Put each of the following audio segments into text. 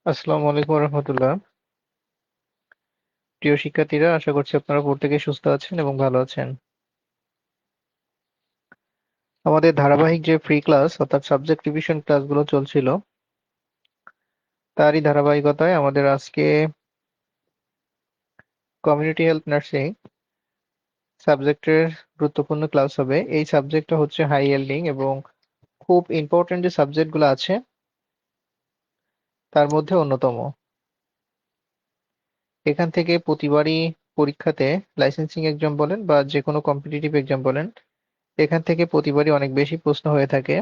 আসসালামু আলাইকুম রহমতুল্লাহ। প্রিয় শিক্ষার্থীরা, আশা করছি আপনারা প্রত্যেকে সুস্থ আছেন এবং ভালো আছেন। আমাদের ধারাবাহিক যে ফ্রি ক্লাস অর্থাৎ সাবজেক্ট রিভিশন ক্লাসগুলো চলছিল, তারই ধারাবাহিকতায় আমাদের আজকে কমিউনিটি হেলথ নার্সিং সাবজেক্টের গুরুত্বপূর্ণ ক্লাস হবে। এই সাবজেক্টটা হচ্ছে হাই ইয়েল্ডিং এবং খুব ইম্পর্টেন্ট যে সাবজেক্টগুলো আছে তার মধ্যে অন্যতম। এখান থেকে প্রতিবারই পরীক্ষাতে লাইসেন্সিং এক্সাম বলেন বা যে কোনো কম্পিটিটিভ এক্সাম বলেন, এখান থেকে প্রতিবারই অনেক বেশি প্রশ্ন হয়ে থাকে।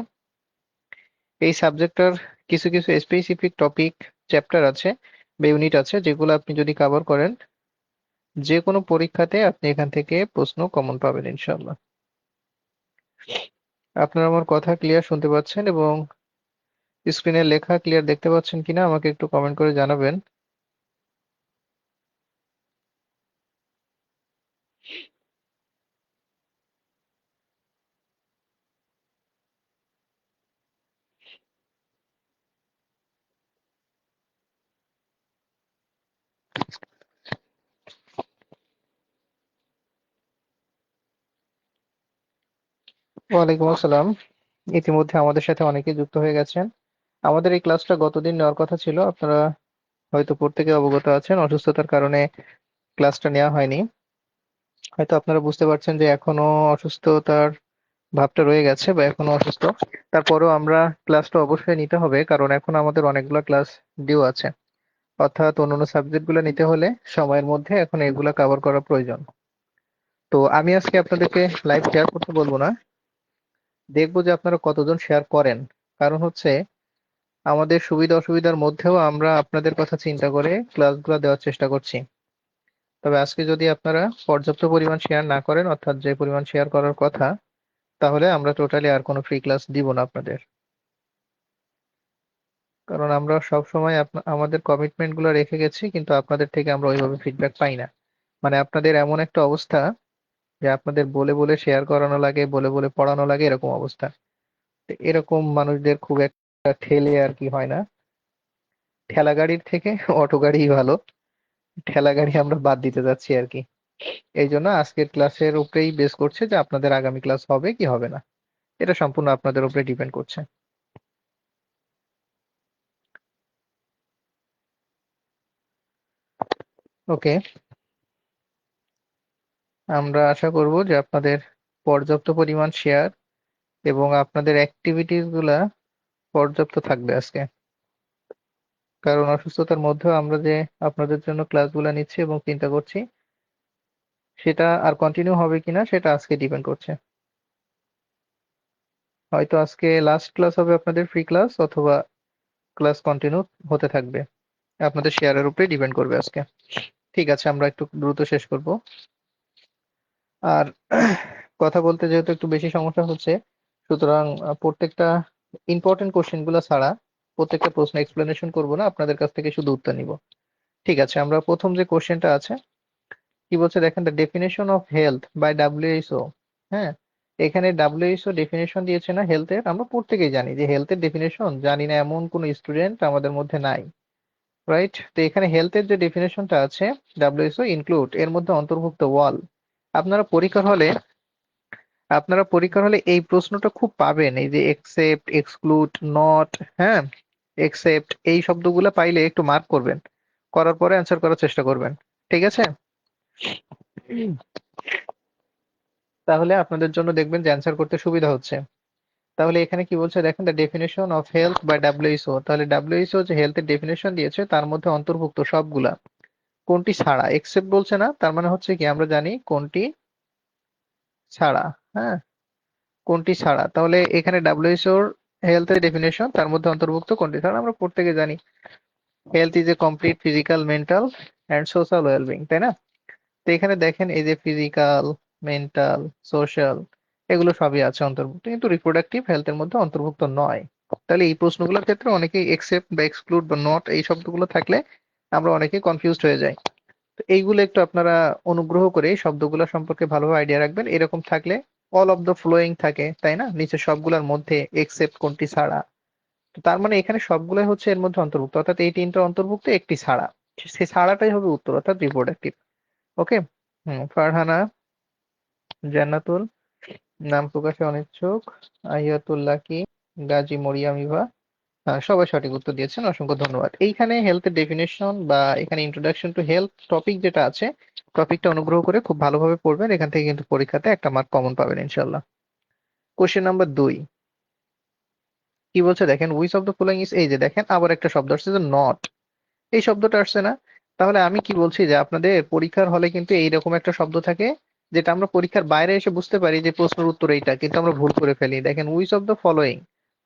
এই সাবজেক্টটার কিছু কিছু স্পেসিফিক টপিক চ্যাপ্টার আছে বা ইউনিট আছে যেগুলো আপনি যদি কভার করেন, যে কোনো পরীক্ষাতে আপনি এখান থেকে প্রশ্ন কমন পাবেন ইনশাল্লাহ। আপনারা আমার কথা ক্লিয়ার শুনতে পাচ্ছেন এবং স্ক্রিনে লেখা ক্লিয়ার দেখতে পাচ্ছেন কিনা আমাকে একটু কমেন্ট করে জানাবেন। ওয়ালাইকুম আসসালাম। ইতিমধ্যে আমাদের সাথে অনেকেই যুক্ত হয়ে গেছেন। আমাদের এই ক্লাসটা গতদিন নেওয়ার কথা ছিল, আপনারা হয়তো প্রত্যেকে অবগত আছেন অসুস্থতার কারণে ক্লাসটা নেওয়া হয়নি। হয়তো আপনারা বুঝতে পারছেন যে এখনো অসুস্থতার ভাবটা রয়ে গেছে বা এখনো অসুস্থ। তারপরেও আমরা ক্লাসটা অবশ্যই নিতে হবে, কারণ এখন আমাদের অনেকগুলো ক্লাস ডিউ আছে। অর্থাৎ অন্যান্য সাবজেক্ট গুলো নিতে হলে সময়ের মধ্যে এখন এগুলা কভার করা প্রয়োজন। তো আমি আজকে আপনাদেরকে লাইভ শেয়ার করতে বলবো না, দেখবো যে আপনারা কতজন শেয়ার করেন। কারণ হচ্ছে আমাদের সুবিধা অসুবিধার মধ্যেও আমরা আপনাদের কথা চিন্তা করে ক্লাসগুলো দেওয়ার চেষ্টা করছি। তবে আজকে যদি আপনারা পর্যাপ্ত পরিমাণ শেয়ার না করেন, অর্থাৎ যে পরিমাণ শেয়ার করার কথা, তাহলে আমরা টোটালি আর কোনো ফ্রি ক্লাস দিব না আপনাদের। কারণ আমরা সব সময় আমাদের কমিটমেন্ট গুলো রেখে গেছি, কিন্তু আপনাদের থেকে আমরা ওইভাবে ফিডব্যাক পাই না। মানে আপনাদের এমন একটা অবস্থা যে আপনাদের বলে বলে শেয়ার করানো লাগে, বলে বলে পড়ানো লাগে, এরকম অবস্থা। তো এরকম মানুষদের খুব একটা ঠেলে আর কি হয় না। ঠেলা গাড়ির থেকে অটো গাড়ি ভালো। ঠেলা গাড়ি আমরা বাদ দিতে যাচ্ছি আর কি। এই জন্য আজকের ক্লাসের উপরেই বেস করছে যে আপনাদের আগামী ক্লাস হবে কি হবে না, এটা সম্পূর্ণ আপনাদের উপরে ডিপেন্ড করছে। ওকে, আমরা আশা করব যে আপনাদের পর্যাপ্ত পরিমাণ শেয়ার এবং আপনাদের অ্যাক্টিভিটিস গুলা পর্যাপ্ত থাকবে আজকে। কারণ অসুস্থতার মধ্যেও আমরা যে আপনাদের জন্য ক্লাসগুলো নিচ্ছি এবং চিন্তা করছি, সেটা আর কন্টিনিউ হবে কিনা সেটা আজকে ডিপেন্ড করছে। হয়তো আজকে লাস্ট ক্লাস হবে আপনাদের ফ্রি ক্লাস, অথবা ক্লাস কন্টিনিউ হতে থাকবে। আপনাদের শেয়ারের উপরে ডিপেন্ড করবে আজকে। ঠিক আছে, আমরা একটু দ্রুত শেষ করব। আর কথা বলতে যেহেতু একটু বেশি সমস্যা হচ্ছে, সুতরাং প্রত্যেকটা ইম্পর্টেন্ট কোশ্চেন গুলো ছাড়া প্রত্যেকটা প্রশ্ন এক্সপ্লেনেশন করব না, আপনাদের কাছ থেকে শুধু উত্তর নিব। ঠিক আছে, আমরা প্রথম যে কোশ্চেনটা আছে, কি বলছে দেখেন, the definition of health by WHO. হ্যাঁ, এখানে ডাব্লিউএইচও ডেফিনেশন দিয়েছে না হেলথের। আমরা প্রত্যেকেই জানি যে হেলথের ডেফিনেশন জানি না এমন কোন স্টুডেন্ট আমাদের মধ্যে নাই, রাইট? তো এখানে হেলথের যে ডেফিনেশনটা আছে, ডাব্লিউএইচও ইনক্লুড এর মধ্যে অন্তর্ভুক্ত ওয়াল। আপনারা পরীক্ষার হলে আপনারা পরীক্ষার হলে এই প্রশ্নটা খুব পাবেন, এই যে এক্সেপ্ট, এক্সক্লুড, নট, হ্যাঁ, এক্সেপ্ট, এই শব্দগুলো পাইলে একটু মার্ক করবেন, করার পরে অ্যান্সার করার চেষ্টা করবেন। ঠিক আছে? তাহলে আপনাদের জন্য দেখবেন যে অ্যান্সার করতে সুবিধা হচ্ছে। তাহলে এখানে কি বলছে দেখেন, the definition of health by WHO. তাহলে ডাব্লিউএইচও যে হেলথের ডেফিনেশন দিয়েছে তার মধ্যে অন্তর্ভুক্ত সবগুলা, কোনটি ছাড়া এক্সেপ্ট বলছে না, তার মানে হচ্ছে কি আমরা জানি কোনটি ছাড়া। হ্যাঁ, কোনটি ছাড়া, তাহলে এখানে ডাব্লিউএইচওর হেলথের ডেফিনেশন তার মধ্যে অন্তর্ভুক্ত কোনটি ছাড়া আমরা প্রত্যেকে জানি। Health is a complete physical, mental and social wellbeing, তাই না? তো এখানে দেখেন এই যে ফিজিক্যাল, মেন্টাল, সোশ্যাল, এগুলো সবই আছে অন্তর্ভুক্ত, কিন্তু রিপ্রোডাক্টিভ হেলথের মধ্যে অন্তর্ভুক্ত নয়। তাহলে এই প্রশ্নগুলোর ক্ষেত্রে অনেকেই এক্সেপ্ট বা এক্সক্লুড বা নট এই শব্দগুলো থাকলে আমরা অনেকেই কনফিউজড হয়ে যাই। তো এইগুলো একটু আপনারা অনুগ্রহ করে এই শব্দগুলো সম্পর্কে ভালোভাবে আইডিয়া রাখবেন। এরকম থাকলে অল অফ দ্য ফ্লোয়িং থাকে, তাই না? নিচে সবগুলোর মধ্যে এক্সেপ্ট কোনটি ছাড়া, তো তার মানে এখানে সবগুলাই হচ্ছে এর মধ্যে অন্তর্ভুক্ত, অর্থাৎ এই তিনটা অন্তর্ভুক্ত একটি ছাড়া, সে ছাড়াটাই হবে উত্তর, অর্থাৎ রিপ্রোডাক্টিভ। ওকে। ফারহানা, জান্নাতুল, নাম প্রকাশে অনিচ্ছুক, আহিয়াতুল লাকি, গাজী মরিয়াম ইভা, সবাই সঠিক উত্তর দিয়েছেন, অসংখ্য ধন্যবাদ। এইখানে হেলথের ডেফিনেশন বা এখানে ইন্ট্রোডাকশন টু হেলথ টপিক যেটা আছে, টপিকটা অনুগ্রহ করে খুব ভালোভাবে পড়বেন, এখান থেকে কিন্তু পরীক্ষাতে একটা মার্ক কমন পাবেন ইনশাল্লাহ। কোশ্চেন নাম্বার 2 কি বলছে দেখেন, which of the following is, এই যে দেখেন আবার একটা শব্দ আসছে যে নট, এই শব্দটা আসছে না। তাহলে আমি কি বলছি যে আপনাদের পরীক্ষার হলে কিন্তু এইরকম একটা শব্দ থাকে যেটা আমরা পরীক্ষার বাইরে এসে বুঝতে পারি যে প্রশ্নের উত্তর এইটা, কিন্তু আমরা ভুল করে ফেলি। দেখেন which of the following,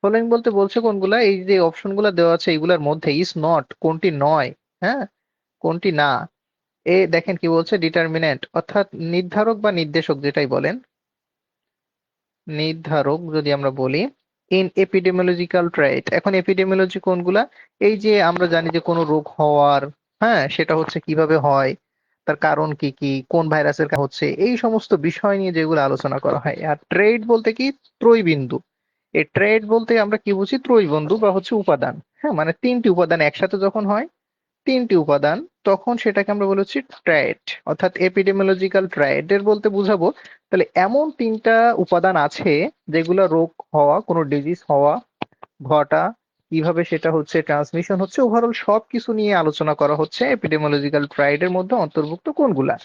following বলতে বলছে কোনগুলা, এই যে অপশন গুলা দেওয়া আছে এইগুলার মধ্যে ইজ নট কোনটি নয়, হ্যাঁ কোনটি না। এ দেখেন কি বলছে, ডিটারমিনেন্ট অর্থাৎ নির্ধারক বা নির্দেশক যেটাই বলেন, নির্ধারক যদি আমরা বলি ইন এপিডেমিওলজিক্যাল ট্রেট। এখন এপিডেমিওলজি কোনগুলা, এই যে আমরা জানি যে কোনো রোগ হওয়ার, হ্যাঁ সেটা হচ্ছে কিভাবে হয়, তার কারণ কি কি, কোন ভাইরাসের কারণে হচ্ছে, এই সমস্ত বিষয় নিয়ে যেগুলো আলোচনা করা হয়। আর ট্রেড বলতে কি, ত্রয়ী বিন্দু। এই ট্রেড বলতে আমরা কি বুঝি, ত্রয়ী বিন্দু বা হচ্ছে উপাদান, হ্যাঁ মানে তিনটি উপাদান একসাথে যখন হয়, তিনটি উপাদান, তখন সেটাকে আমরা বলেছি ট্রায়েড, অর্থাৎ এপিডেমিওলজিক্যাল ট্রায়েড এর বলতে বুঝাবো তাহলে এমন তিনটা উপাদান আছে যেগুলো রোগ হওয়া, কোনো ডিজিজ হওয়া, ঘটা, কিভাবে সেটা হচ্ছে ট্রান্সমিশন হচ্ছে, ওভারঅল সবকিছু নিয়ে আলোচনা করা হচ্ছে এপিডেমিওলজিক্যাল ট্রায়েড এর মধ্যে অন্তর্ভুক্ত কোনগুলা।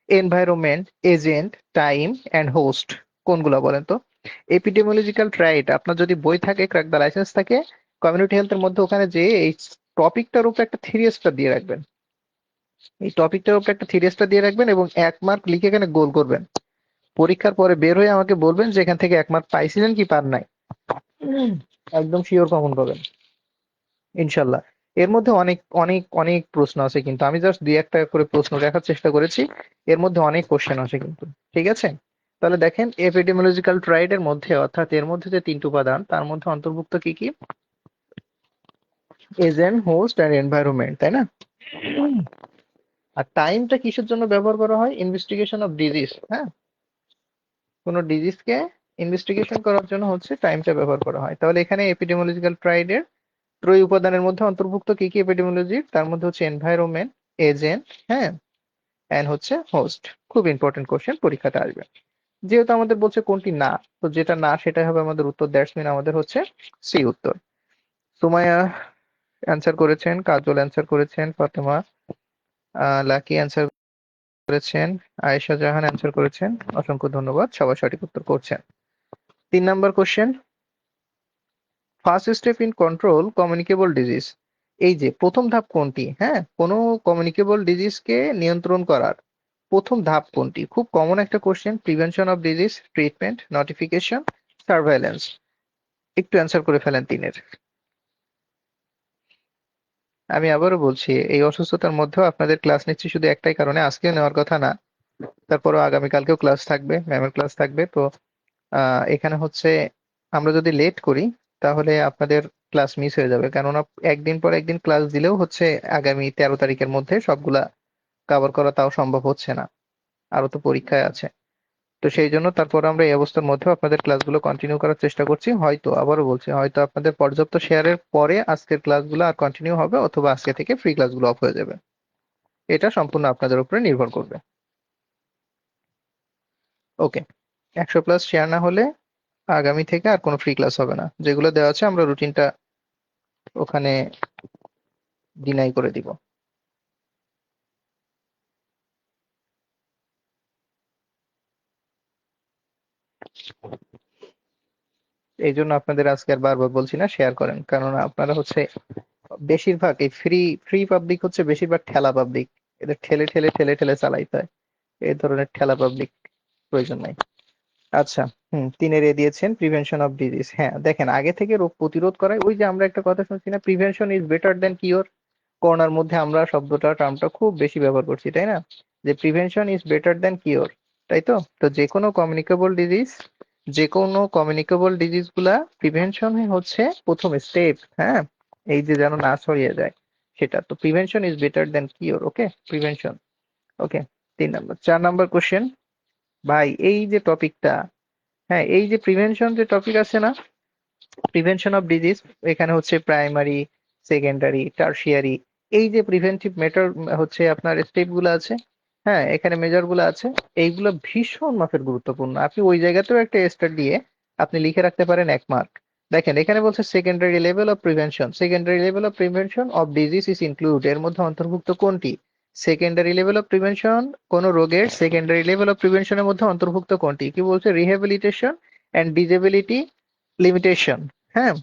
Environment, agent, time and host, কোনগুলা বলেন তো? এপিডেমিওলজিক্যাল ট্রায়েড আপনার যদি বই থাকে, ক্র্যাক দ্য লাইসেন্স থাকে, কমিউনিটি হেলথের মধ্যে, ওখানে যে এই টপিকটার উপর একটা থ্রি স্টার দিয়ে রাখবেন, এই টপিকটার উপর একটা থ্রি স্টার দিয়ে রাখবেন এবং 1 মার্ক লিখে এখানে গোল করবেন। পরীক্ষার পরে বের হয়ে আমাকে বলবেন যে এখান থেকে 1 মার্ক পাইছিলেন কি পান নাই। উম, একদম শিওর কমন পাবেন ইনশাল্লাহ। এর মধ্যে অনেক অনেক অনেক প্রশ্ন আছে, কিন্তু আমি জাস্ট দুই একটা করে প্রশ্ন দেখার চেষ্টা করেছি, এর মধ্যে অনেক কোশ্চেন আছে কিন্তু। ঠিক আছে, তাহলে দেখেন এপিডেমিওলজিক্যাল ট্রাইড এর মধ্যে, অর্থাৎ এর মধ্যে যে তিনটি উপাদান তার মধ্যে অন্তর্ভুক্ত কি কি, এজেন্ট, হোস্ট আর এনভায়রনমেন্ট, তাই না? উম, আর টাইমটা কিসের জন্য ব্যবহার করা হয়, ইনভেস্টিগেশন অফ ডিজিজ, হ্যাঁ কোনো ডিজিজকে ইনভেস্টিগেশন করার জন্য হচ্ছে টাইমটা ব্যবহার করা হয়। তাহলে এখানে এপিডেমিওলজিক্যাল ট্রাইড এর ত্রয়ী উপাদানের মধ্যে অন্তর্ভুক্ত কি কি এপিডেমিওলজির, তার মধ্যে হচ্ছে এনভায়রনমেন্ট, এজেন্ট, হ্যাঁ এন্ড হচ্ছে হোস্ট। খুব ইম্পর্টেন্ট কোশ্চেন, পরীক্ষাতে আসবে। যেহেতু আমাদের বলছে কোনটি না, তো যেটা না সেটাই হবে আমাদের উত্তর, দ্যাটস মিন আমাদের হচ্ছে সি উত্তর। সুমাইয়া অ্যান্সার করেছেন, কাজল অ্যান্সার করেছেন, ফাতেমা, লাকি অ্যান্সার করেছেন, আয়েশা জাহান অ্যান্সার করেছেন, অসংখ্য ধন্যবাদ, সবাই সঠিক উত্তর করছেন। 3 number question, first step in control communicable disease, এই যে প্রথম ধাপ কোনটি, হ্যাঁ কোনো কমিউনিকেবল ডিজিজকে নিয়ন্ত্রণ করার প্রথম ধাপ কোনটি? খুব কমন একটা question, prevention of disease, treatment, notification, surveillance. একটু অ্যান্সার করে ফেলেন তিনের। আমি আবারও বলছি, এই অসুস্থতার মধ্যেও আপনাদের ক্লাস নিচ্ছি শুধু একটাই কারণে, আজকে নেওয়ার কথা না, তারপরও আগামীকালকেও ক্লাস থাকবে, ম্যামের ক্লাস থাকবে। তো এখানে হচ্ছে আমরা যদি লেট করি তাহলে আপনাদের ক্লাস মিস হয়ে যাবে, কেননা একদিন পর একদিন ক্লাস দিলেও হচ্ছে আগামী 13 তারিখের মধ্যে সবগুলা কভার করা তাও সম্ভব হচ্ছে না, আরো তো পরীক্ষায় আছে। তো সেই জন্য তারপর আমরা এই অবস্থার মধ্যেও আপনাদের ক্লাসগুলো কন্টিনিউ করার চেষ্টা করছি। হয়তো আবারও বলছি, হয়তো আপনাদের পর্যাপ্ত শেয়ারের পরে আজকের ক্লাসগুলো আর কন্টিনিউ হবে, অথবা আজকে থেকে ফ্রি ক্লাসগুলো অফ হয়ে যাবে, এটা সম্পূর্ণ আপনাদের উপরে নির্ভর করবে। ওকে, 100+ শেয়ার না হলে আগামী থেকে আর কোনো ফ্রি ক্লাস হবে না, যেগুলো দেওয়া আছে আমরা রুটিনটা ওখানে ডিনাই করে দিব। এই জন্য আপনাদের আজকে আর বারবার বলছি না শেয়ার করেন, কারণ আপনারা হচ্ছে বেশিরভাগ এই ফ্রি ফ্রি পাবলিক হচ্ছে বেশিরভাগ ঠেলা পাবলিক, এদের ঠেলে ঠেলে ঠেলে ঠেলে চালাইতে হয়, এই ধরনের ঠেলা পাবলিক প্রয়োজন নাই। আচ্ছা, তিনের এ দিয়েছেন প্রিভেনশন অফ ডিজিজ, হ্যাঁ দেখেন আগে থেকে রোগ প্রতিরোধ করায়, ওই যে আমরা একটা কথা শুনছি না, prevention is better than cure. করোনার মধ্যে আমরা শব্দটা টার্মটা খুব বেশি ব্যবহার করছি, তাই না? যে prevention is better than cure, তাই তো? তো যে কোনো কমিউনিকেবল ডিজিজ, যে কোনো কমিউনিকেবল ডিজিজ গুলা প্রিভেনশন হচ্ছে প্রথম স্টেপ, হ্যাঁ এই যে যেন না ছড়িয়ে যায় সেটা, তো prevention is better than cure, okay prevention. Okay, 3 number. 4 number question, ভাই এই যে টপিকটা, হ্যাঁ এই যে প্রিভেনশন যে টপিক আছে না, প্রিভেনশন অফ ডিজিজ, এখানে হচ্ছে প্রাইমারি, সেকেন্ডারি, টারশিয়ারি, এই যে প্রিভেন্টিভ মেটার হচ্ছে আপনার স্টেপ গুলো আছে, হ্যাঁ এখানে মেজার গুলো আছে, এইগুলো ভীষণ মাপের গুরুত্বপূর্ণ। আপনি ওই জায়গাতেও একটা স্টার দিয়ে আপনি লিখে রাখতে পারেন 1 মার্ক। দেখেন এখানে বলছে secondary level of prevention, secondary level of prevention of disease is include, এর মধ্যে অন্তর্ভুক্ত কোনটি? সেকেন্ডারি লেভেল অফ প্রিভেনশন কোন রোগের সেকেন্ডারি লেভেল অফ প্রিভেনশনের মধ্যে অন্তর্ভুক্ত কোনটি? কি বলছে? Rehabilitation and disability limitation. হ্যাঁ,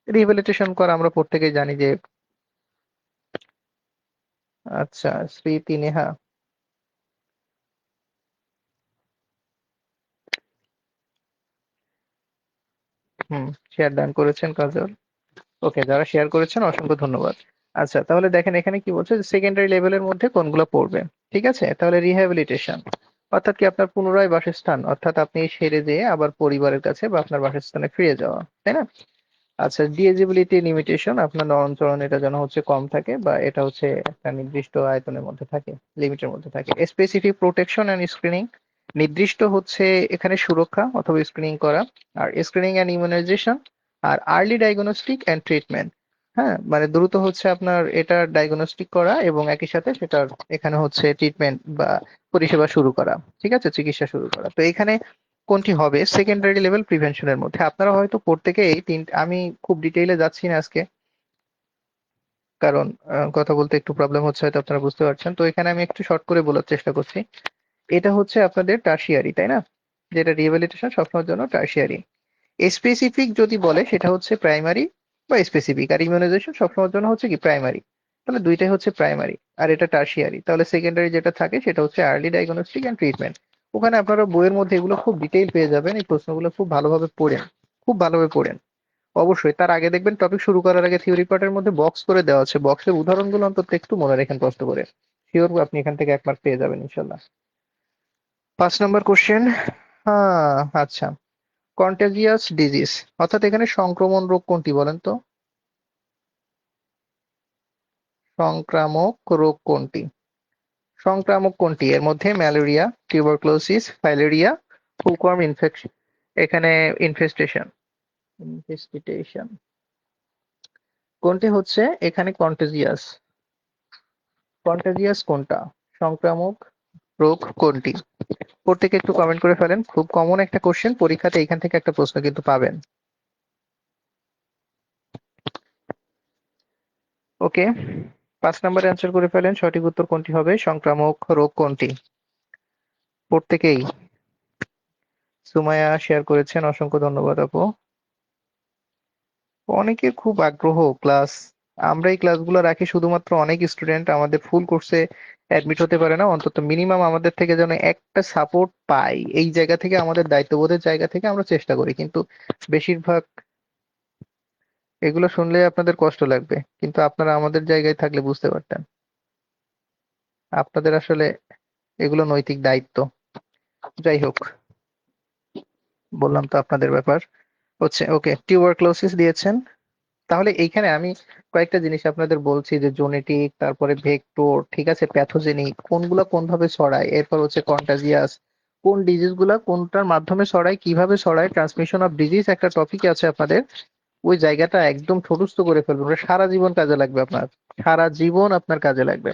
রিহ্যাবিলিটেশন করা আমরা প্রত্যেকেই জানি যে, আচ্ছা স্মৃতি নেহা, হুম, শেয়ার দান করেছেন কাজল। ওকে, যারা শেয়ার করেছেন অসংখ্য ধন্যবাদ। আচ্ছা তাহলে দেখেন এখানে কি বলছে, সেকেন্ডারি লেভেলের মধ্যে কোনগুলো পড়বে। ঠিক আছে, তাহলে রিহ্যাবিলিটেশন অর্থাৎ কি আপনার পুনরায় বাসস্থান, অর্থাৎ আপনি সেরে যেয়ে আবার পরিবারের কাছে বা আপনার বাসস্থানে ফিরে যাওয়া, তাই না? আচ্ছা, ডিএজিবিলিটি লিমিটেশন, আপনার নরম এটা যেন হচ্ছে কম থাকে বা এটা হচ্ছে একটা নির্দিষ্ট আয়তনের মধ্যে থাকে, লিমিটের মধ্যে থাকে। স্পেসিফিক প্রোটেকশন অ্যান্ড স্ক্রিনিং, নির্দিষ্ট হচ্ছে এখানে সুরক্ষা অথবা স্ক্রিনিং করা। আর স্ক্রিনিং অ্যান্ড ইমিউনাইজেশন, আর আর্লি ডায়াগনস্টিক অ্যান্ড ট্রিটমেন্ট, হ্যাঁ মানে দ্রুত হচ্ছে আপনার এটা ডায়াগনস্টিক করা এবং একই সাথে সেটার এখানে হচ্ছে ট্রিটমেন্ট বা পরিষেবা শুরু করা, ঠিক আছে, চিকিৎসা শুরু করা। তো এখানে কোনটি হবে সেকেন্ডারি লেভেল প্রিভেনশনের মধ্যে? আপনারা হয়তো প্রত্যেকে এই তিনটে, আমি খুব ডিটেইলে যাচ্ছি না আজকে, কারণ কথা বলতে একটু প্রবলেম হচ্ছে, হয়তো আপনারা বুঝতে পারছেন। তো এখানে আমি একটু শর্ট করে বলার চেষ্টা করছি। এটা হচ্ছে আপনাদের টার্সিয়ারি, তাই না? যেটা রিহ্যাবিলিটেশন সবসময়ের জন্য টার্সিয়ারি। স্পেসিফিক যদি বলে সেটা হচ্ছে প্রাইমারি বা স্পেসিফিক, আর ইমিউনাইজেশন সবসময়ের জন্য হচ্ছে কি প্রাইমারি। তাহলে দুইটাই হচ্ছে প্রাইমারি আর এটা টার্সিয়ারি। তাহলে সেকেন্ডারি যেটা থাকে সেটা হচ্ছে আর্লি ডায়াগনস্টিক এন্ড ট্রিটমেন্ট। ওখানে আপনারা বইয়ের মধ্যে এগুলো খুব ডিটেইল পেয়ে যাবেন, এই প্রশ্নগুলো খুব ভালোভাবে পড়েন, খুব ভালোভাবে পড়েন। অবশ্যই তার আগে দেখবেন টপিক শুরু করার আগে থিওরি পার্টের মধ্যে বক্স করে দেওয়া আছে, বক্সের উদাহরণগুলো অন্তত একটু মনে রাখেন কষ্ট করে, শিওর আপনি এখান থেকে 1 মার্ক পেয়ে যাবেন ইনশাল্লাহ। 5 নম্বর কোশ্চেন, হ্যাঁ আচ্ছা, কন্টাজিয়াস ডিজিজ অর্থাৎ এখানে সংক্রমণ রোগ কোনটি বলেন তো? সংক্রামক রোগ কোনটি? সংক্রামক কোনটি এর মধ্যে? Malaria, tuberculosis, filaria, hookworm infection, এখানে ইনফেস্টেশন, ইনফেস্টিটেশন কোনটি হচ্ছে এখানে কন্টাজিয়াস? কন্টাজিয়াস কোনটা? সংক্রামক রোগ কোনটি? প্রত্যেকে একটু কমেন্ট করে ফেলেন, খুব কমন একটা কোশ্চেন, পরীক্ষাতে এখান থেকে একটা প্রশ্ন কিন্তু পাবেন। ওকে, 5 নম্বরে অ্যান্সার করে ফেলেন, সঠিক উত্তর কোনটি হবে? সংক্রামক রোগ কোনটি? প্রত্যেকেই। সুমাইয়া শেয়ার করেছেন, অসংখ্য ধন্যবাদ আপু। অনেকের খুব আগ্রহ ক্লাস, আমরা এই ক্লাসগুলো রাখি শুধুমাত্র, অনেক স্টুডেন্ট আমাদের ফুল কোর্সে অ্যাডমিট হতে পারে না, অন্তত মিনিমাম আমাদের থেকে যেন একটা সাপোর্ট পাই, এই জায়গা থেকে, আমাদের দায়িত্ববোধের জায়গা থেকে আমরা চেষ্টা করি। কিন্তু বেশিরভাগ, এগুলো শুনলে আপনাদের কষ্ট লাগবে, কিন্তু আপনারা আমাদের জায়গায় থাকলে বুঝতে পারতেন, আপনাদের আসলে এগুলো নৈতিক দায়িত্ব। যাই হোক, বললাম তো আপনাদের ব্যাপার হচ্ছে। ওকে, টিউবারক্লোসিস দিয়েছেন। তাহলে এইখানে আমি কয়েকটা জিনিস আপনাদের বলছি, যে জেনেটিক, তারপরে ভেক্টর, ঠিক আছে, প্যাথোজেনিক কোনগুলা কোন ভাবে ছড়ায়, এরপর হচ্ছে কন্টাজিয়াস, কোন ডিজিজ গুলা কোনটার মাধ্যমে ছড়ায়, কিভাবে ছড়ায়, ট্রান্সমিশন অফ ডিজিজ একটা টপিক আছে আপনাদের, ওই জায়গাটা একদম ঠোঁটস্থ করে ফেলবেন, ওটা সারা জীবন কাজে লাগবে আপনার, সারা জীবন আপনার কাজে লাগবে।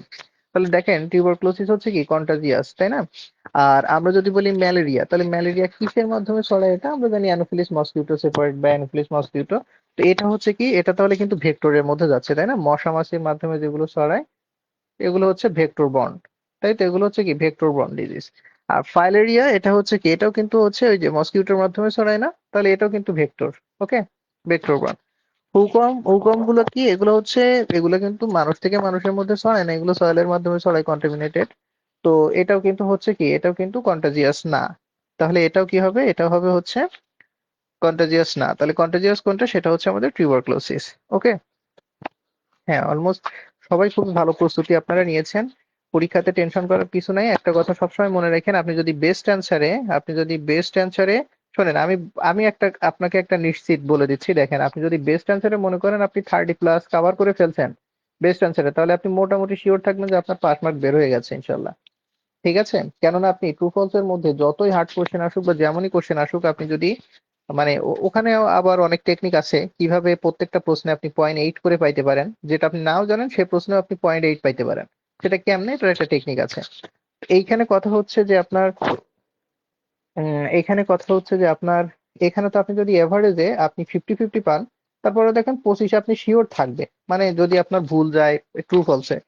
তাহলে দেখেন টিউবারকুলোসিস হচ্ছে কি কন্টাজিয়াস, তাই না? আর আমরা যদি বলি ম্যালেরিয়া, তাহলে ম্যালেরিয়া কিসের মাধ্যমে ছড়ায়? এটা আমরা জানি অ্যানোফিলিস মসকিউটো সেপারেট বা অ্যানোফিলিস মসকিউটো। তো এটা হচ্ছে কি, এটা তাহলে কিন্তু ভেক্টরের মধ্যে যাচ্ছে, তাই না? মশা মাছির মাধ্যমে যেগুলো ছড়ায় এগুলো হচ্ছে ভেক্টর বন্ড, তাই তো? এগুলো হচ্ছে কি ভেক্টর বন্ড ডিজিজ। আর ফাইলেরিয়া এটা হচ্ছে কি, এটাও কিন্তু হচ্ছে ওই যে মসকিউটোর মাধ্যমে ছড়ায় না? তাহলে এটাও কিন্তু ভেক্টর। ওকে, ভেক্টর বন্ড। হুকম গুলো কি, এগুলো হচ্ছে, এগুলো কিন্তু মানুষ থেকে মানুষের মধ্যে ছড়ায় না, এগুলো সয়েলের মাধ্যমে ছড়ায়, কন্টামিনেটেড। তো এটাও কিন্তু হচ্ছে কি, এটাও কিন্তু কন্টাজিয়াস না। তাহলে এটাও কি হবে? এটাও হবে হচ্ছে কন্টাজিয়াস না। তাহলে কন্টাজিয়াস কোনটা? সেটা হচ্ছে আমাদের টিউবারকুলোসিস। ওকে, হ্যাঁ অলমোস্ট সবাই খুব ভালো প্রস্তুতি আপনারা নিয়েছেন, পরীক্ষাতে টেনশন করার কিছু নাই। একটা কথা সবসময় মনে রাখেন, আপনি যদি বেস্ট অ্যান্সারে, শোনেন আমি আমি একটা আপনাকে একটা নিশ্চিত বলে দিচ্ছি, দেখেন আপনি যদি বেস্ট অ্যান্সারে মনে করেন আপনি 30+ কভার করে ফেলছেন বেস্ট অ্যান্সারে, তাহলে আপনি মোটামুটি শিওর থাকবেন যে আপনার 5 মার্ক বের হয়ে গেছে ইনশাল্লাহ। ঠিক আছে, কেননা আপনি ট্রু ফলস এর মধ্যে যতই হার্ড কোশ্চেন আসুক বা যেমনই কোশ্চেন আসুক, আপনি যদি মানে ওখানেও আবার অনেক টেকনিক আছে কিভাবে প্রত্যেকটা প্রশ্নে আপনি 0.8 করে পাইতে পারেন, যেটা আপনি নাও জানেন সে প্রশ্নে আপনি 0.8 পাইতে পারেন। সেটা কেমনে, এটার একটা টেকনিক আছে। এইখানে কথা হচ্ছে যে আপনার এখানে কথা হচ্ছে যে আপনার এখানে তো আপনি যদি এভারেজে আপনি 50-50 পান, তারপরে দেখেন 25 আপনি শিওর থাকবে, মানে যদি আপনার ভুল যায় ট্রু ফলসে,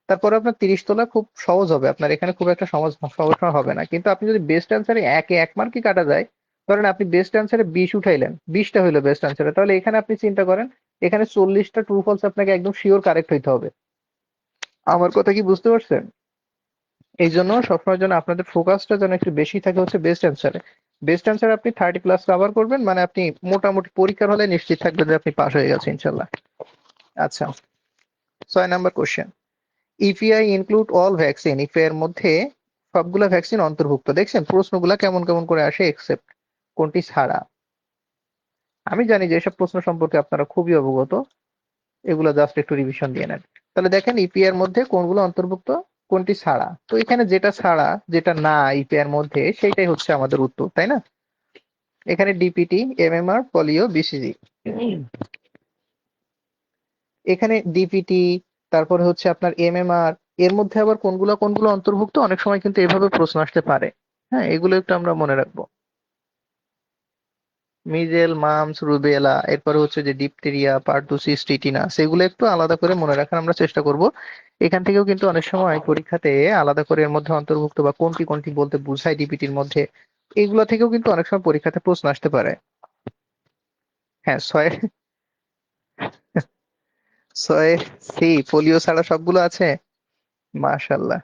তারপরে আপনার 30 তোলা খুব সহজ হবে, আপনার এখানে খুব একটা সমস্যা হবে না। কিন্তু আপনি যদি বেস্ট অ্যান্সারে একে 1 মার্কই কাটা যায়, ধরেন আপনি বেস্ট অ্যান্সারে 20 উঠাইলেন, 20টা হইলো বেস্ট অ্যান্সারে, তাহলে এখানে আপনি চিন্তা করেন এখানে 40টা ট্রু ফলস আপনাকে একদম শিওর কারেক্ট হইতে হবে। আমার কথা কি বুঝতে পারছেন? এই জন্য সবসময়ের জন্য আপনাদের ফোকাসটা যেন একটু বেশি থাকে হচ্ছে বেস্ট অ্যান্সারে। বেস্ট অ্যান্সার আপনি 30 প্লাস কভার করবেন, মানে আপনি মোটামুটি পরীক্ষার হলে নিশ্চিত থাকবেন যে আপনি পাস হয়ে গেছেন ইনশাল্লাহ। আচ্ছা, 6 number question. EPI include all vaccine, if এর মধ্যে সবগুলা ভ্যাকসিন অন্তর্ভুক্ত। দেখছেন প্রশ্নগুলা কেমন কেমন করে আসে, এক্সেপ্ট কোনটি ছাড়া। আমি জানি যে এসব প্রশ্ন সম্পর্কে আপনারা খুবই অবগত, এগুলো জাস্ট একটু রিভিশন দিয়ে নেন। তাহলে দেখেন ইপিআই এর মধ্যে কোনগুলো অন্তর্ভুক্ত, কোনটি ছাড়া। তো এখানে যেটা ছাড়া, যেটা না ইপিআই এর মধ্যে, সেটাই হচ্ছে আমাদের উত্তর, তাই না? এখানে ডিপিটি, এমএমআর, পোলিও, বিসিজি। এখানে ডিপিটি, তারপরে হচ্ছে আপনার এমএমআর, এর মধ্যে আবার কোনগুলো কোনগুলো অন্তর্ভুক্ত অনেক সময় কিন্তু এভাবে প্রশ্ন আসতে পারে। হ্যাঁ, এগুলো একটু আমরা মনে রাখবো। মিজেল, মামস, রুবেলা, এরপরে হচ্ছে যে ডিপথেরিয়া, পারটুসিস, টিটিনাস, এগুলো একটু আলাদা করে মনে রাখার আমরা চেষ্টা করব। এখান থেকেও কিন্তু অনেক সময় পরীক্ষাতে আলাদা করে এর মধ্যে অন্তর্ভুক্ত বা কোনটি কোনটি বলতে বোঝায় ডিপিটির মধ্যে, এগুলো থেকেও কিন্তু অনেক সময় পরীক্ষাতে প্রশ্ন আসতে পারে। হ্যাঁ, ছয়, ছয় সি, পোলিও ছাড়া সবগুলো আছে। মাশাল্লাহ,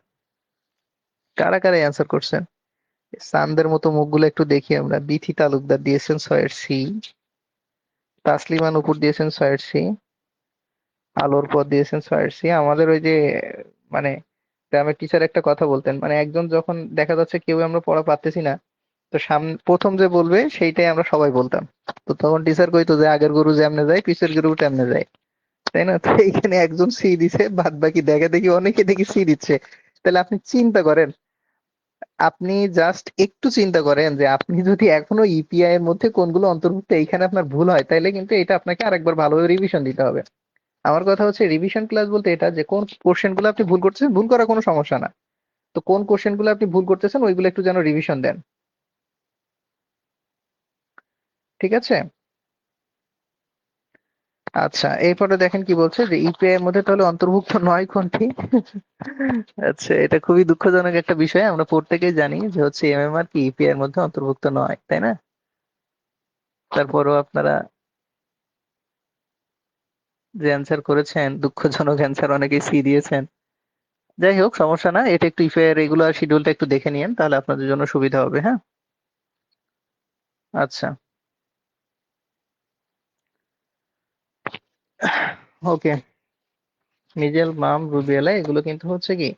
কারা কারা অ্যান্সার করছেন? চাঁদের মতো মুখগুলো একটু দেখি আমরা। বিথি তালুকদার দিয়েছেন 6-এর সি, তাসলিমা নুপুর দিয়েছেন 6-এর সি, আলোর পথ দিয়েছেন 6-এর সি। আমাদের ওই যে মানে গ্রামের টিচার একটা কথা বলতেন, মানে একজন যখন দেখা যাচ্ছে কেউ আমরা পড়া পারতেছি না, তো সামনে প্রথম যে বলবে সেইটাই আমরা সবাই বলতাম। তো তখন টিচার কইতো যে আগের গরু যেমনে যায় পিছের গরু তেমনে যায়, তাই না? তো এইখানে একজন সি দিছে, বাদ বাকি দেখা দেখি অনেকে দেখি সি দিচ্ছে। তাহলে আপনি চিন্তা করেন, আপনি জাস্ট একটু চিন্তা করেন যে আপনি যদি এখনো ইপিআই এর মধ্যে কোনগুলো অন্তর্ভুক্ত এইখানে আপনার ভুল হয়, তাইলে কিন্তু এটা আপনাকে আরেকবার ভালোভাবে রিভিশন দিতে হবে। আমার কথা হচ্ছে রিভিশন ক্লাস বলতে এটা যে কোন কোশ্চেন গুলো আপনি ভুল করতেছেন, ভুল করা কোনো সমস্যা না। তো কোন কোশ্চেন গুলো আপনি ভুল করতেছেন ওইগুলো একটু যেন রিভিশন দেন। ঠিক আছে? আচ্ছা, এরপরে দেখেন কি বলছে যে ইপিআই এর মধ্যে তাহলে অন্তর্ভুক্ত নয় কোনটি। আচ্ছা, এটা খুবই দুঃখজনক একটা বিষয়। আমরা প্রত্যেকেই জানি যে হচ্ছে এমএমআর কি ইপিআই এর মধ্যে অন্তর্ভুক্ত নয়, তাই না? তারপরও আপনারা যে অ্যান্সার করেছেন, দুঃখজনক অ্যান্সার, অনেকেই সি দিয়েছেন। যাই হোক, সমস্যা না, এটা একটু ইফে রেগুলার শিডিউলটা একটু দেখে নিয়েন, তাহলে আপনাদের জন্য সুবিধা হবে। হ্যাঁ, আচ্ছা, ওকে। মিজেল, মাম, রুবিয়েলা, এগুলো কিন্তু হচ্ছে কি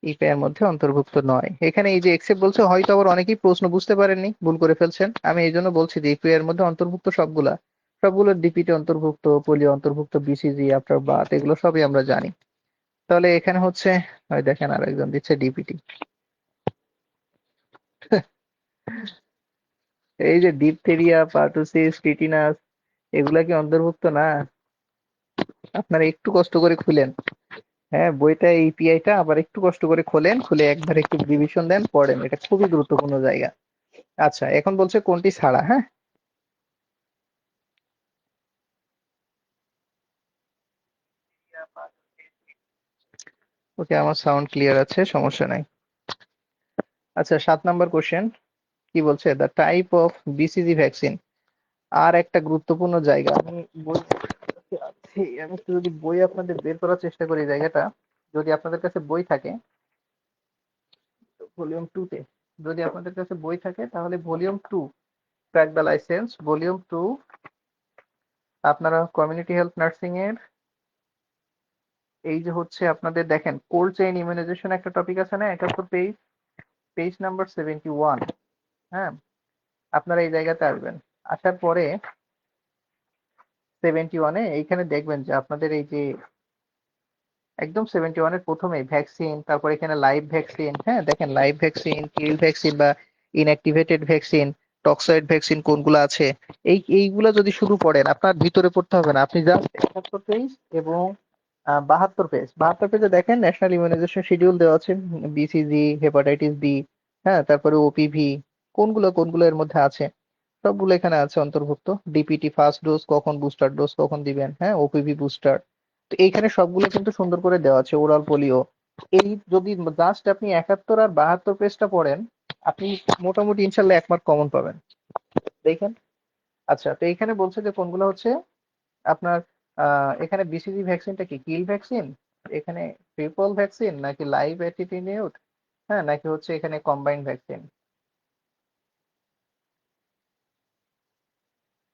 ইপে এর মধ্যে অন্তর্ভুক্ত নয়। এখানে এই যে এক্সেপ্ট বলছে, হয়তো আবার অনেকেই প্রশ্ন বুঝতে পারেননি, ভুল করে ফেলছেন। আমি এই জন্য বলছি যে ইপে এর মধ্যে অন্তর্ভুক্ত সবগুলা, সবগুলো ডিপিটি অন্তর্ভুক্ত, পোলিও অন্তর্ভুক্ত, বিসিজি, আফটার বাথ, এগুলো সবই আমরা জানি। তাহলে এখানে হচ্ছে ওই দেখেন আরেকজন দিচ্ছে ডিপিটি। এই যে ডিপথেরিয়া, পার্টুসিস, টিটিনাস, এগুলা কি অন্তর্ভুক্ত না? আপনারা একটু কষ্ট করে খুলেন, হ্যাঁ বইটা, ইপিআইটা আবার একটু কষ্ট করে খোলেন, খুলে একবার একটু রিভিশন দেন, পড়েন, এটা খুবই গুরুত্বপূর্ণ জায়গা। আচ্ছা, এখন বলছে কোনটি ছাড়া। হ্যাঁ, ওকে, আমার সাউন্ড ক্লিয়ার আছে, সমস্যা নাই। আচ্ছা, 7 নাম্বার কোশ্চেন কি বলছে, the type of BCG vaccine. আর একটা গুরুত্বপূর্ণ জায়গা, আমি বই আছি, আমি একটু যদি বই আপনাদের বের করার চেষ্টা করি জায়গাটা, যদি আপনাদের কাছে বই থাকে, ভলিউম 2-তে, যদি আপনাদের কাছে বই থাকে তাহলে volume 2, crack the licence, volume 2, আপনারা কমিউনিটি হেলথ নার্সিং এর এই যে হচ্ছে আপনাদের দেখেন কোল্ড চেইন ইমিউনাইজেশন একটা টপিক আছে না, 71 পেজ, পেজ নাম্বার 71। হ্যাঁ, আপনারা এই জায়গাতে আসবেন, আসার পরে 71-এ এইখানে দেখবেন যে আপনাদের এই যে একদম 71-এর প্রথমে ভ্যাকসিন, তারপর এখানে লাইভ ভ্যাকসিন, হ্যাঁ দেখেন লাইভ ভ্যাকসিন, কিল ভ্যাকসিন বা ইনঅ্যাক্টিভেটেড ভ্যাকসিন, টক্সয়েড ভ্যাকসিন কোনগুলো আছে, এইগুলা যদি শুধু পড়েন আপনার ভিতরে পড়তে হবে না, আপনি জাস্ট 71 পেজ এবং 72 পেজ, 72 পেজে দেখেন ন্যাশনাল ইমিউনাইজেশন শিডিউল দেওয়া আছে, বিসিজি, হেপাটাইটিস বি, হ্যাঁ, তারপরে ওপিভি, কোনগুলো কোনগুলো এর মধ্যে আছে সবগুলো এখানে আছে অন্তর্ভুক্ত। ডিপিটি ফার্স্ট ডোজ কখন, বুস্টার ডোজ কখন দিবেন, হ্যাঁ, ওপিভি বুস্টার, তো এইখানে সবগুলো কিন্তু সুন্দর করে দেওয়া আছে, ওরাল পোলিও। এই যদি জাস্ট আপনি 71 আর 72 পেজটা পড়েন, আপনি মোটামুটি ইনশাল্লাহ 1 মার্ক কমন পাবেন। দেখেন, আচ্ছা, তো এখানে বলছে যে কোনগুলো হচ্ছে আপনার এখানে বিসিজি ভ্যাকসিনটা কি কিল ভ্যাকসিন, এখানে ট্রিপল ভ্যাকসিন নাকি লাইভ অ্যাটিটিনিউড, হ্যাঁ, নাকি হচ্ছে এখানে কম্বাইন্ড ভ্যাকসিন,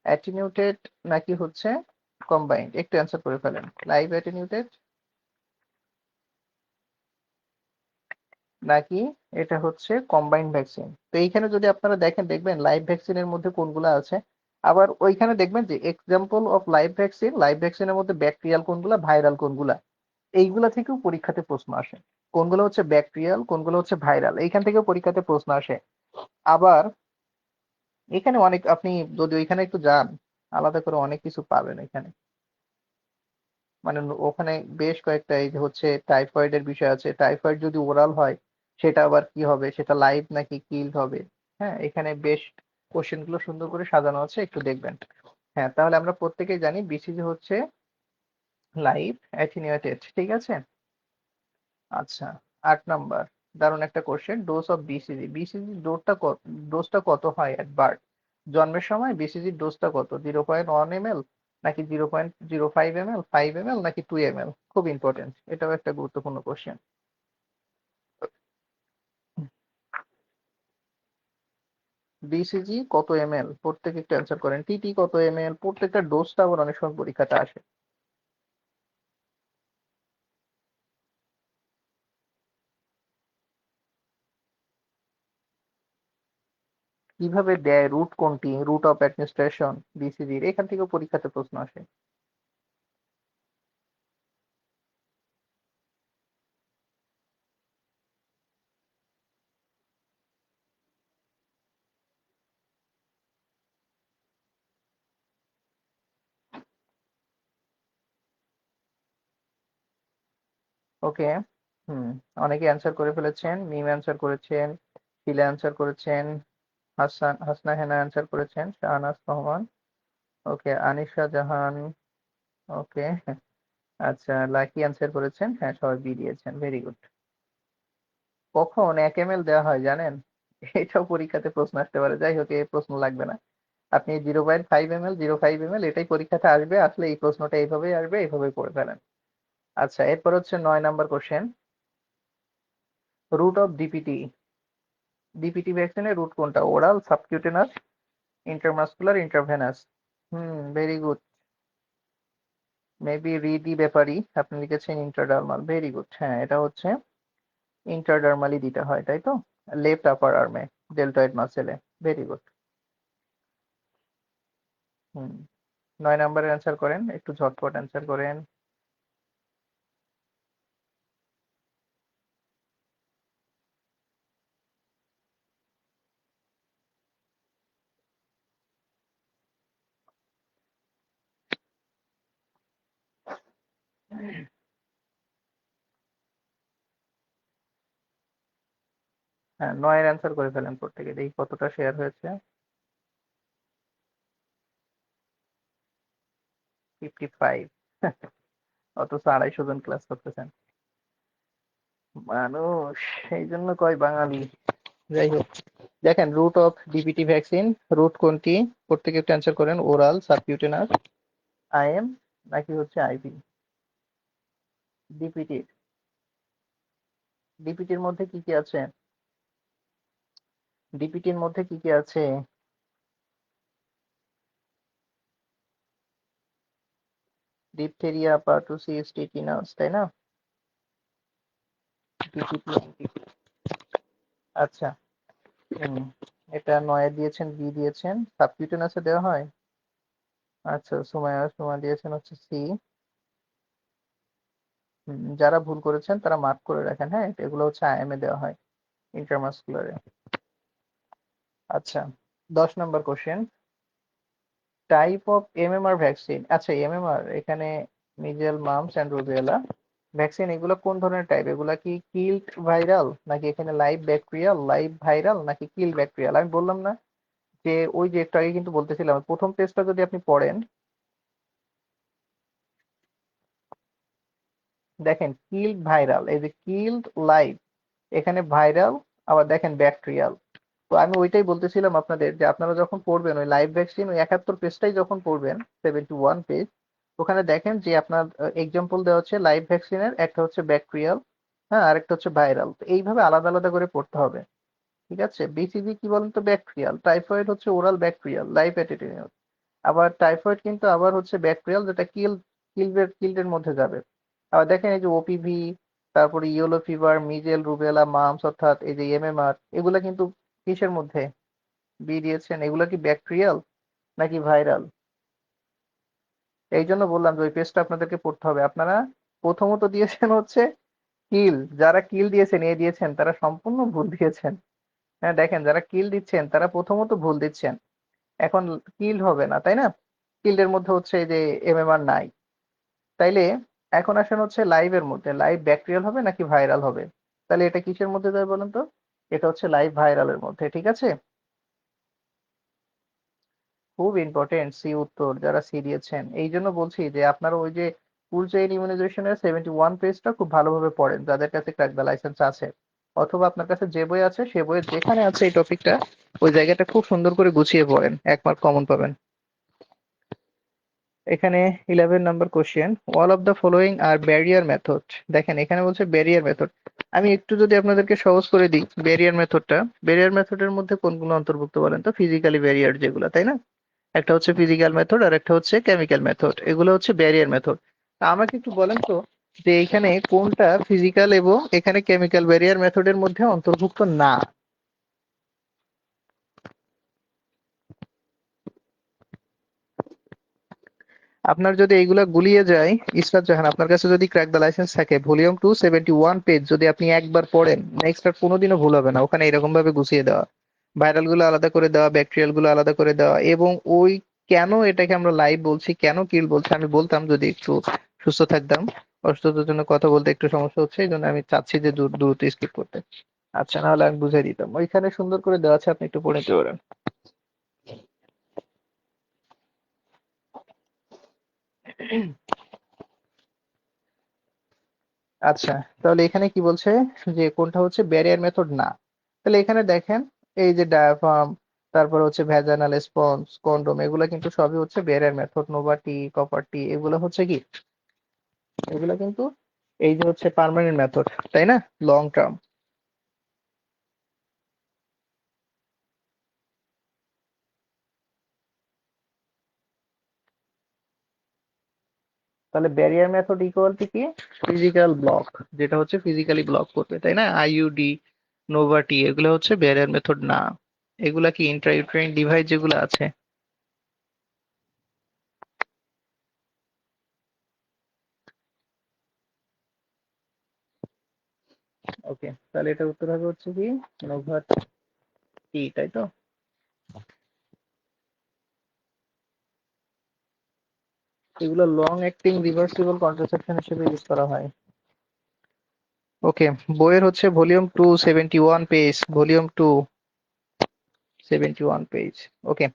অ্যাটিনিউটেড নাকি হচ্ছে কম্বাইন্ড, একটু অ্যান্সার করে ফেলেন। লাইভ অ্যাটিনিউটেড নাকি এটা হচ্ছে কম্বাইন্ড ভ্যাকসিন। তো এইখানে যদি আপনারা দেখেন, দেখবেন লাইভ ভ্যাকসিনের মধ্যে কোনগুলো আছে, আবার ওইখানে দেখবেন যে এক্সাম্পল অফ লাইভ ভ্যাকসিনের মধ্যে ব্যাকটেরিয়াল কোনগুলা, ভাইরাল কোনগুলা, এইগুলা থেকেও পরীক্ষাতে প্রশ্ন আসে। কোনগুলো হচ্ছে ব্যাকটেরিয়াল, কোনগুলো হচ্ছে ভাইরাল, এইখান থেকেও পরীক্ষাতে প্রশ্ন আসে। আবার এখানে অনেক, আপনি যদি ওইখানে একটু যান, আলাদা করে অনেক কিছু পাবেন এখানে, মানে ওখানে বেশ কয়েকটা, এই যে হচ্ছে টাইফয়েডের বিষয় আছে, টাইফয়েড যদি ওরাল হয় সেটা আবার কি হবে, সেটা লাইভ নাকি কিল হবে, হ্যাঁ, এখানে বেশ কোশ্চেন গুলো সুন্দর করে সাজানো আছে, একটু দেখবেন। হ্যাঁ, তাহলে আমরা প্রত্যেকেই জানি বিসিজি হচ্ছে লাইভ অ্যাটেনুয়েটেড, ঠিক আছে। আচ্ছা, 8 নাম্বার, দারুণ একটা question, dose of BCG, BCG ডোজটা কত হয় এট বার্থ, জন্মের সময় বিসিজির ডোজটা কত, 0.1 ml নাকি 0.05 ml, 5 ml নাকি 2 ml, খুব ইম্পর্টেন্ট, এটাও একটা গুরুত্বপূর্ণ কোশ্চেন। বিসিজি কত ml, প্রত্যেকে একটু অ্যান্সার করেন, টিটি কত ml, প্রত্যেকটা ডোজটা আবার অনেক সময় পরীক্ষাতে আসে। কিভাবে দেয়, রুট কোনটি, রুট অফ অ্যাডমিনিস্ট্রেশন বিসিজির, এখান থেকেও পরীক্ষাতে প্রশ্ন আসে। ওকে, হুম, অনেকে অ্যান্সার করে ফেলেছেন, মিম অ্যান্সার করেছেন, শিলা অ্যান্সার করেছেন, হাসনা হেনা অ্যান্সার করেছেন, শাহনাজ রহমান, ওকে, আনিশা জাহান, ওকে, আচ্ছা, লাকি অ্যান্সার করেছেন, হ্যাঁ, সবাই বি দিয়েছেন, ভেরি গুড। কখন 1 ml দেওয়া হয় জানেন, এটাও পরীক্ষাতে প্রশ্ন আসতে পারে, যাই হোক এই প্রশ্ন লাগবে না, আপনি 0.5 ml, 0.5 ml এটাই পরীক্ষাতে আসবে, আসলে এই প্রশ্নটা এইভাবেই আসবে, এইভাবেই করে ফেলেন। আচ্ছা, এরপর হচ্ছে 9 number question, route of DPT, DPT ভ্যাকসিনের রুট কোনটা, oral, subcutaneous, intermuscular, intervenous, hmm, very good, maybe রিডি ব্যাপারই আপনি লিখেছেন ইন্টারডার্মাল, ভেরি গুড, হ্যাঁ, এটা হচ্ছে ইন্টারডার্মালি দিতে হয়, তাই তো, লেফট আপার আর্মে, ডেল্টয়েড মাসেলে, ভেরি গুড। হুম, 9 নাম্বারের অ্যান্সার করেন, একটু ঝটপট অ্যান্সার করেন। হ্যাঁ, 9-এর অ্যান্সার করে ফেলেন প্রত্যেকে, দেখি কতটা শেয়ার হয়েছে। 55, অথচ 250 জন ক্লাস করতেছেন মানুষ, এই জন্য কয় বাঙালি। যাই হোক, দেখেন, route of DPT vaccine, route কোনটি, প্রত্যেকে একটু অ্যান্সার করেন, ওরাল, সাবকিউটেনাস, আইএম নাকি হচ্ছে আইভি। ডিপিটি, ডিপিটির মধ্যে কি কি আছে, ডিপিটির মধ্যে কি কি আছে, ডিপথেরিয়া, পার্টুসিস, টিটিনাস, তাই না, ডিপিটি। আচ্ছা, হুম, এটা 9-এ দিয়েছেন, বি দিয়েছেন, সাবকিউটেনাসে দেওয়া হয়, আচ্ছা, সুমা দিয়েছেন হচ্ছে সি। যারা ভুল করেছেন তারা মার্ক করে রাখেন, হ্যাঁ, এগুলো হচ্ছে আইএমএ দেওয়া হয়, ইন্টারমাসকুলারে। আচ্ছা, 10 number question, type of MMR vaccine. আচ্ছা, এমএমআর এখানে measles, mumps and rubella vaccine, এগুলো কোন ধরনের টাইপ? এগুলা কি কিল্ড ভাইরাল, নাকি এখানে লাইভ ব্যাকটেরিয়াল, লাইভ ভাইরাল, নাকি কিল ব্যাকটেরিয়াল? আমি বললাম না যে ওই যে একটু আগে কিন্তু বলতেছিলাম, প্রথম পেজটা যদি আপনি পড়েন, দেখেন কিল্ড ভাইরাল, এই যে কিল্ড লাইভ, এখানে ভাইরাল, আবার দেখেন ব্যাকটেরিয়াল। তো আমি ওইটাই বলতেছিলাম আপনাদের যে আপনারা যখন পড়বেন ওই লাইভ ভ্যাকসিন, ওই 71 পেজটাই যখন পড়বেন, 71 পেজ, ওখানে দেখেন যে আপনার এক্সাম্পল দেওয়া হচ্ছে লাইভ ভ্যাকসিনের, একটা হচ্ছে ব্যাকটেরিয়াল, হ্যাঁ, আরেকটা হচ্ছে ভাইরাল। তো এইভাবে আলাদা আলাদা করে পড়তে হবে, ঠিক আছে? বিসিজি কি বলেন তো? ব্যাকটেরিয়াল। টাইফয়েড হচ্ছে ওরাল ব্যাকটেরিয়াল, লাইভ অ্যাটিটিনিউড। আবার টাইফয়েড কিন্তু আবার হচ্ছে ব্যাকটেরিয়াল, যেটা কিল্ডের মধ্যে যাবে। আবার দেখেন এই যে ওপিভি, তারপরে ইয়েলো ফিভার, মিজেল, রুবেলা, মামস, অর্থাৎ এই যে এমএমআর, এগুলা কিন্তু কিসের মধ্যে বি দিয়েছেন? এগুলা কি ব্যাকটেরিয়াল নাকি ভাইরাল? এই জন্য বললাম যে ওই পেজটা আপনাদেরকে পড়তে হবে। আপনারা প্রথমত দিয়েছেন হচ্ছে কিল, যারা কিল দিয়েছেন, এ দিয়েছেন, তারা সম্পূর্ণ ভুল দিয়েছেন। হ্যাঁ, দেখেন যারা কিল দিচ্ছেন তারা প্রথমত ভুল দিচ্ছেন। এখন কিল হবে না, তাই না? কিল্ডের মধ্যে হচ্ছে এই যে এমএমআর নাই। তাইলে এখন আসেন হচ্ছে লাইভের মধ্যে, লাইভ ব্যাকটেরিয়াল হবে নাকি ভাইরাল হবে? তাহলে এটা কিসের মধ্যে যায় বলেন তো? এটা হচ্ছে লাইভ ভাইরালের মধ্যে, ঠিক আছে? খুব ইম্পর্টেন্ট সি উত্তর, যারা সি দিয়েছেন। এই জন্য বলছি যে আপনারা ওই যে ফুল চেইন ইমিউনাইজেশনের 71 পেজটা খুব ভালোভাবে পড়েন, যাদের কাছে ক্র্যাক দ্য লাইসেন্স আছে, অথবা আপনার কাছে যে বই আছে সে বইয়ের যেখানে আছে এই টপিকটা, ওই জায়গাটা খুব সুন্দর করে গুছিয়ে পড়েন, 1 মার্ক কমন পাবেন। এখানে 11 number question, all of the following are barrier method. দেখেন এখানে বলছে ব্যারিয়ার মেথড। আমি একটু যদি আপনাদেরকে সহজ করে দিই ব্যারিয়ার মেথডটা, ব্যারিয়ার মেথডের মধ্যে কোনগুলো অন্তর্ভুক্ত বলেন তো? ফিজিক্যালি ব্যারিয়ার যেগুলো, তাই না? একটা হচ্ছে ফিজিক্যাল মেথড আর একটা হচ্ছে কেমিক্যাল মেথড, এগুলো হচ্ছে ব্যারিয়ার মেথড। আমাকে একটু বলেন তো যে এখানে কোনটা ফিজিক্যাল এবং এখানে কেমিক্যাল ব্যারিয়ার মেথডের মধ্যে অন্তর্ভুক্ত না? আপনার যদি এইগুলা গুলিয়ে যায়, ইসরাত জাহান, আপনার কাছে যদি ক্র্যাক দ্য লাইসেন্স থাকে, ভলিউম 2 71 পেজ যদি আপনি একবার পড়েন, নেক্সট আর কোনোদিনও ভুল হবে না। ওখানে এরকম ভাবে গুছিয়ে দেওয়া, ভাইরাল গুলো আলাদা করে দেওয়া, ব্যাকটেরিয়াল গুলো আলাদা করে দেওয়া, এবং ওই কেন এটাকে আমরা লাইভ বলছি, কেন কিল বলছি, আমি বলতাম যদি একটু সুস্থ থাকতাম। অসুস্থতার জন্য কথা বলতে একটু সমস্যা হচ্ছে, এই জন্য আমি চাচ্ছি যে দ্রুত স্কিপ করতে। আচ্ছা, নাহলে আমি বুঝাই দিতাম। ওইখানে সুন্দর করে দেওয়া আছে, আপনি একটু পড়ে নিতে পারেন। আচ্ছা, তাহলে এখানে কি বলছে যে কোনটা হচ্ছে ব্যারিয়ার মেথড না? তাহলে এখানে দেখেন এই যে ডায়াফ্রাম, তারপর হচ্ছে ভ্যাজানাল স্পঞ্জ, কন্ডোম, এগুলা কিন্তু সবই হচ্ছে ব্যারিয়ার মেথড। নোভাটি, কপারটি, এগুলো হচ্ছে কি, এগুলা কিন্তু এই যে হচ্ছে পার্মানেন্ট মেথড, তাই না? Long term. তাহলে ব্যারিয়ার মেথড ইকুয়াল টু কি? ফিজিক্যাল ব্লক, যেটা হচ্ছে ফিজিক্যালি ব্লক করবে, তাই না? আইইউডি, নোভাটি, এগুলো হচ্ছে ব্যারিয়ার মেথড না। এগুলা কি ইন্ট্রাইউটেরাইন ডিভাইস যেগুলো আছে। ওকে, তাহলে এটার উত্তর হবে হচ্ছে কি নোভাটি, তাই তো? এগুলো লং অ্যাক্টিং রিভার্সিবল কন্ট্রাসেপশন হিসেবে ইউজ করা হয়। ওকে, বইয়ের হচ্ছে ভলিউম 2 71 পেজ, ভলিউম 2 71 পেজ। ওকে,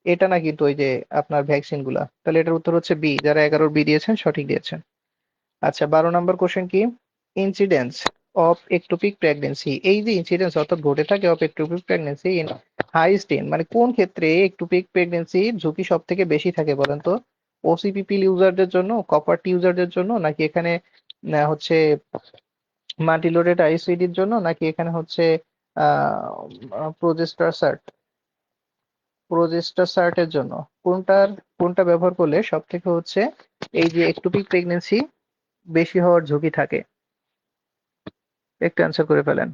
এটা না কিন্তু ওই যে আপনার ভ্যাকসিন গুলা। তাহলে এটার উত্তর হচ্ছে বি, যারা 11 বি দিয়েছেন সঠিক দিয়েছেন। আচ্ছা, 12 নম্বর কোশ্চেন কি, ইনসিডেন্স অফ একটোপিক প্রেগনেন্সি। এই যে ইনসিডেন্স অর্থাৎ ঘটে থাকে of ectopic pregnancy in highest in, মানে কোন ক্ষেত্রে একটোপিক প্রেগনেন্সির ঝুঁকি সব থেকে বেশি থাকে বলেন তো? ওসিপিপিল ইউজারদের জন্য, কপার টি ইউজারদের জন্য, নাকি এখানে হচ্ছে মাল্টিলোডেড আইসিডির জন্য, নাকি এখানে হচ্ছে প্রোজেস্টার সার্ট, প্রোজেস্টাসার্টের জন্য? কোনটার, কোনটা ব্যবহার করলে সব থেকে হচ্ছে এই যে একটোপিক প্রেগনেন্সি বেশি হওয়ার ঝুঁকি থাকে? একটু অ্যান্সার করে ফেলেন।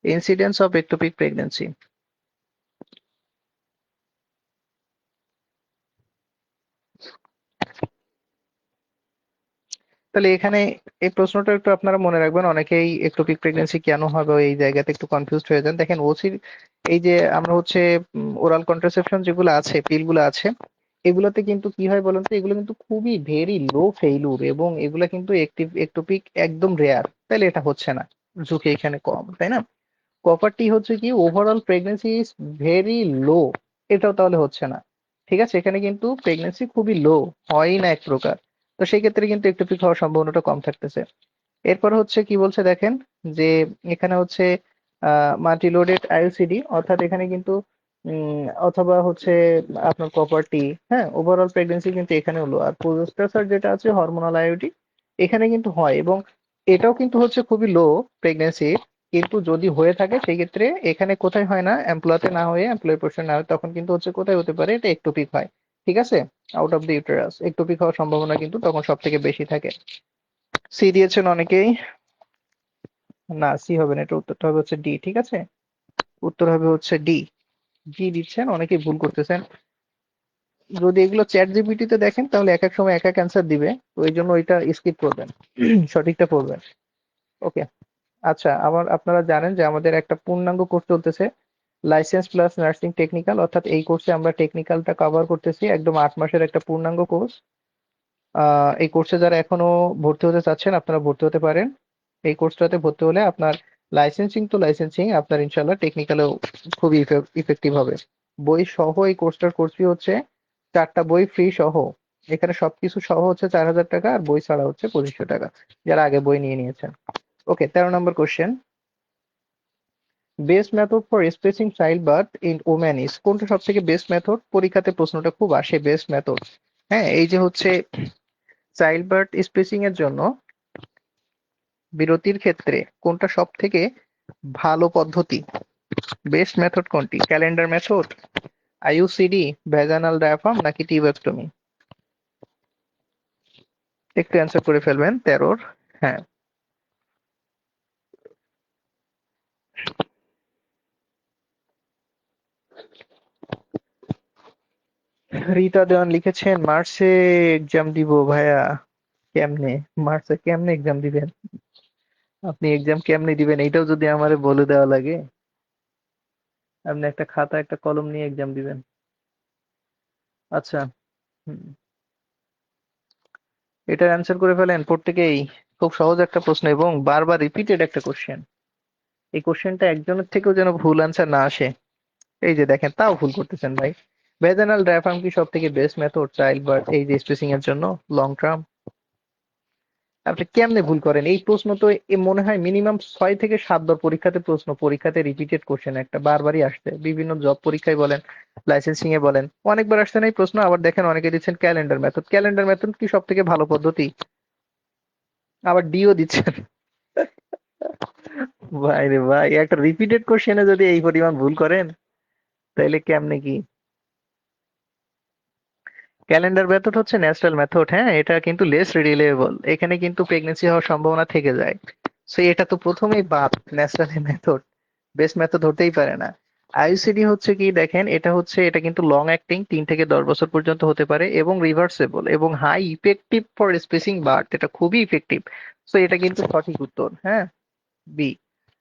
Incidence of ectopic pregnancy. তাহলে এখানে এই প্রশ্নটা একটু আপনারা মনে রাখবেন, অনেকেই একটোপিক প্রেগন্যান্সি কেন হবে এই জায়গাতে একটু কনফিউজড হয়ে যান। দেখেন ওসির এই যে আমরা হচ্ছে ওরাল কন্ট্রাসেপশন যেগুলো আছে, পিলগুলো আছে, এগুলোতে কিন্তু কি হয় বলুন তো, এগুলো কিন্তু খুবই ভেরি লো ফেইলুর, এবং এগুলা কিন্তু একটোপিক একদম রেয়ার, তাহলে এটা হচ্ছে না, ঝুঁকি এখানে কম, তাই না? কপারটি হচ্ছে কি overall pregnancy is very low, এটাও তাহলে হচ্ছে না। ঠিক আছে, এখানে কিন্তু প্রেগন্যান্সি খুবই লো, হয়ই না এক প্রকার, তো সেই ক্ষেত্রে কিন্তু একটোপিক হওয়ার সম্ভাবনাটা কম থাকতেছে। এরপর হচ্ছে কি বলছে দেখেন, যে এখানে হচ্ছে মাল্টিলোডেড আইওসিডি, অর্থাৎ এখানে কিন্তু অথবা হচ্ছে আপনার প্রপার্টি, হ্যাঁ, ওভারঅল প্রেগন্যান্সি কিন্তু এখানে হলো। আর প্রোস্টাসার যেটা আছে হরমোনাল আইওডি, এখানে কিন্তু হয়, এবং এটাও কিন্তু হচ্ছে খুবই লো প্রেগন্যান্সি। কিন্তু যদি হয়ে থাকে সেই ক্ষেত্রে এখানে কোথায় হয় না, এমপ্লয়তে না হয়ে, এমপ্লয় পোর্শন না হয়, তখন কিন্তু হচ্ছে কোথায় হতে পারে, এটা একটোপিক হয়। ঠিক আছে, out of the uterus ectopic হওয়ার সম্ভাবনা কিন্তু তখন সব থেকে বেশি থাকে। সি দিয়েছেন অনেকেই, না সি হবে না, এটা উত্তরটা হবে হচ্ছে ডি। ঠিক আছে, উত্তর হবে হচ্ছে ডি। ডি দিচ্ছেন, অনেকেই ভুল করতেছেন। যদি এগুলো চ্যাট জিপিটিতে দেখেন তাহলে এক এক সময় এক এক অ্যান্সার দিবে, তো এই জন্য ওইটা স্কিপ করবেন, সঠিকটা পড়বেন। ওকে। আচ্ছা, আবার আপনারা জানেন যে আমাদের একটা পূর্ণাঙ্গ কোর্স চলতেছে, লাইসেন্স প্লাস নার্সিং টেকনিক্যাল, অর্থাৎ এই কোর্সে আমরা টেকনিক্যালটা কভার করতেছি, একদম 8 মাসের একটা পূর্ণাঙ্গ কোর্স। এই কোর্সে যারা এখনো ভর্তি হতে চাচ্ছেন আপনারা ভর্তি হতে পারেন। এই কোর্সটাতে ভর্তি হলে আপনার লাইসেন্সিং তো লাইসেন্সিং, আপনার ইনশাল্লাহ টেকনিক্যালেও খুবই ইফেক্টিভ হবে। বই সহ এই কোর্সটার কোর্স ফি হচ্ছে 4টা বই ফ্রি সহ, এখানে সবকিছু সহ হচ্ছে 4,000 টাকা, আর বই ছাড়া হচ্ছে 2500 টাকা, যারা আগে বই নিয়ে নিয়েছেন। Okay, 13 number question, best method for spacing child birth in woman is, কোনটা সব থেকে বেস্ট মেথড? পরীক্ষাতে প্রশ্নটা খুব আসে, বেস্ট মেথড। হ্যাঁ, এই যে হচ্ছে চাইল্ড বার্থ স্পেসিং এর জন্য বিরতির ক্ষেত্রে কোনটা সব থেকে ভালো পদ্ধতি, বেস্ট মেথড কোনটি? Calendar method, IUCD, vaginal diaphragm, নাকি টিউবেক্টমি? একটু অ্যান্সার করে ফেলবেন 13-র। হ্যাঁ, রীতা দেওয়ান লিখেছেন মার্চে এক্সাম দিব ভাইয়া। কেমনে? মার্চে কেমনে এক্সাম দিবেন? আপনি এক্সাম কেমনে দিবেন এইটাও যদি আমারে বলে দেওয়া লাগে? আপনি একটা খাতা একটা কলম নিয়ে এক্সাম দিবেন? আচ্ছা, হুম, এটার অ্যান্সার করে ফেলেন প্রত্যেকেই। খুব সহজ একটা প্রশ্ন এবং বারবার রিপিটেড একটা কোশ্চেন। এই কোশ্চেনটা একজনের থেকেও যেন ভুল অ্যান্সার না আসে। এই যে দেখেন, তাও ভুল করতেছেন ভাই। ভেজানাল ডায়াফ্রাম কি সব থেকে বেস্ট মেথড চাইল্ড বার্থ এই যে স্পেসিং এর জন্য লং টার্ম? আপনি কেমনে ভুল করেন? এই প্রশ্ন তো মনে হয় মিনিমাম 6 থেকে 7 বার পরীক্ষাতে প্রশ্ন, পরীক্ষাতে রিপিটেড কোশ্চেন, একটা বারবারই আসছে, বিভিন্ন জব পরীক্ষায় বলেন, লাইসেন্সিং এ বলেন, অনেকবার আসছে না এই প্রশ্ন। আবার দেখেন অনেকে দিচ্ছেন ক্যালেন্ডার মেথড, ক্যালেন্ডার মেথড কি সব থেকে ভালো পদ্ধতি? আবার ডিও দিচ্ছেন। ভাই রে ভাই, একটা রিপিটেড কোশ্চেনে যদি এই পরিমাণ ভুল করেন, তাইলে কেমনে কি? ক্যালেন্ডার মেথড হচ্ছে ন্যাচারাল মেথড, হ্যাঁ, এটা কিন্তু লেস রিলায়েবল, এখানে কিন্তু প্রেগনেন্সি হওয়ার সম্ভাবনা থেকে যায়। সো এটা তো প্রথমেই বাদ, ন্যাচারাল মেথড বেস্ট মেথড হতেই পারে না। আইইউসিডি হচ্ছে কি দেখেন, এটা হচ্ছে, এটা কিন্তু লং অ্যাক্টিং, 3 থেকে 10 বছর পর্যন্ত হতে পারে, এবং রিভার্সেবল, এবং high effective for spacing birth, এটা খুবই ইফেক্টিভ। সো এটা কিন্তু সঠিক উত্তর, হ্যাঁ, বি।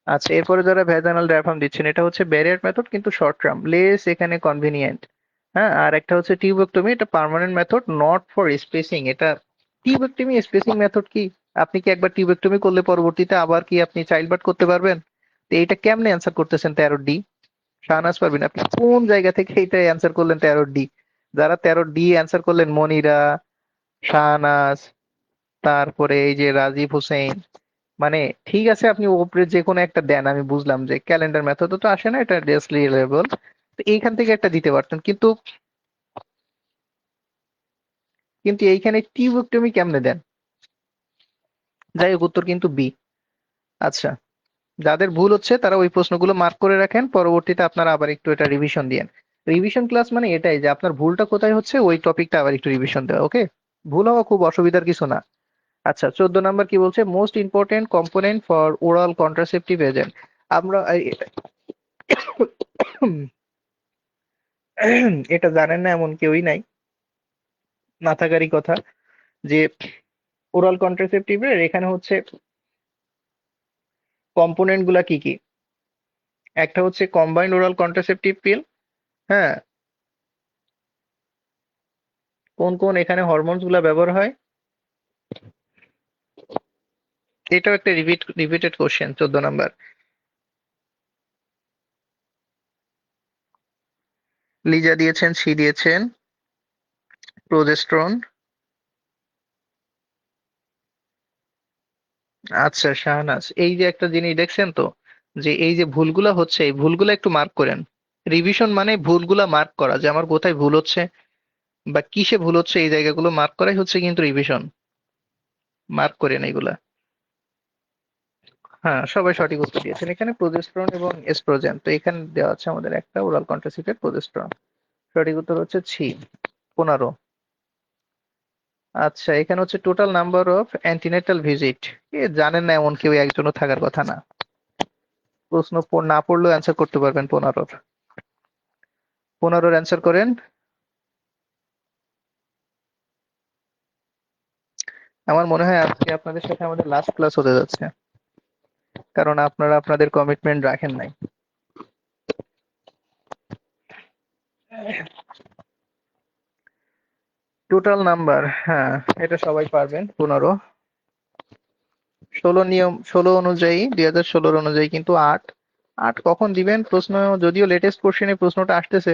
আচ্ছা, এরপরে যারা ভ্যাজানাল ডায়াফ্রাম দিচ্ছেন, এটা হচ্ছে ব্যারিয়ার মেথড কিন্তু শর্ট টার্ম, লেস এখানে কনভিনিয়েন্ট। হ্যাঁ, আর একটা হচ্ছে টিউবেক্টমি, এটা permanent method, not for spacing. এটা টিউবেক্টমি স্পেসিং মেথড কি? আপনি কি একবার টিউবেক্টমি করলে পরবর্তীতে আবার কি আপনি চাইল্ড বার্থ করতে পারবেন? তো এইটা কেমনে অ্যান্সার করতেছেন 13 ডি? শাহনাজ পারবেন, আপনি কোন জায়গা থেকে এটা অ্যান্সার করলেন 13 ডি? যারা 13 ডি অ্যান্সার করলেন, মনিরা, শাহনাজ, তারপরে এই যে রাজীব হোসেন, মানে ঠিক আছে, আপনি ওপরে যে কোনো একটা দেন, আমি বুঝলাম যে ক্যালেন্ডার মেথড তো আসে না, এটা ডেস্ক রিলেবল, তো এইখান থেকে একটা দিতে পারতেন, কিন্তু কিন্তু এইখানে টিউবওয়েক্টমি কেমনে দেন? যাই হোক, উত্তর কিন্তু বি। আচ্ছা, যাদের ভুল হচ্ছে তারা ওই প্রশ্নগুলো মার্ক করে রাখেন, পরবর্তীতে আপনারা আবার একটু এটা রিভিশন দিয়েন। রিভিশন ক্লাস মানে এটাই যে আপনার ভুলটা কোথায় হচ্ছে ওই টপিকটা আবার একটু রিভিশন দেওয়া, ওকে? ভুল হওয়া খুব অসুবিধার কিছু না। আচ্ছা, 14 নম্বর কি বলছে, most important component for oral contraceptive agent. আমরা এটা জানেন না এমন কেউই নাই, না থাকারই কথা, যে ওরাল কন্ট্রাসেপটিভের এখানে হচ্ছে কম্পোনেন্ট গুলা কি কি? একটা হচ্ছে কম্বাইন্ড ওরাল কন্ট্রাসেপটিভ পিল। হ্যাঁ, কোন কোন এখানে হরমোনস গুলা ব্যবহার হয়? এটাও একটা রিপিটেড কোশ্চেন, 14 নাম্বার। লিজা দিয়েছেন, সি দিয়েছেন, প্রোজেস্টেরন। আচ্ছা শাহনাজ, এই যে একটা জিনিস দেখছেন তো, যে এই যে ভুলগুলা হচ্ছে, এই ভুলগুলা একটু মার্ক করেন। রিভিশন মানে ভুলগুলা মার্ক করা, যে আমার কোথায় ভুল হচ্ছে বা কিসে ভুল হচ্ছে, এই জায়গাগুলো মার্ক করাই হচ্ছে কিন্তু রিভিশন। মার্ক করেন এগুলা। হ্যাঁ, সবাই সঠিক উত্তর দিয়েছেন। এখানে প্রোজেস্টেরন এবং এস্ট্রোজেন, তো এখানে দেওয়া আছে আমাদের একটা ওরাল কন্ট্রাসেপ্টিভ প্রোজেস্টেরন। সঠিক উত্তর হচ্ছে ছি, 15। আচ্ছা, এখানে হচ্ছে total number of antenatal visit. এ জানেন না এমন কেউ একজনও থাকার কথা না। প্রশ্ন না পড়লেও অ্যান্সার করতে পারবেন 15-র। 15-র অ্যান্সার করেন। আমার মনে হয় আজকে আপনাদের সাথে আমাদের লাস্ট ক্লাস হতে যাচ্ছে, কারণ আপনারা আপনাদের কমিটমেন্ট রাখেন নাই। টোটাল নাম্বার, হ্যাঁ, এটা সবাই পারবেন। 15, 16 অনুযায়ী, 2016 অনুযায়ী কিন্তু আট। আট কখন দিবেন প্রশ্ন? যদিও লেটেস্ট কোশ্চেনে প্রশ্নটা আসতেছে,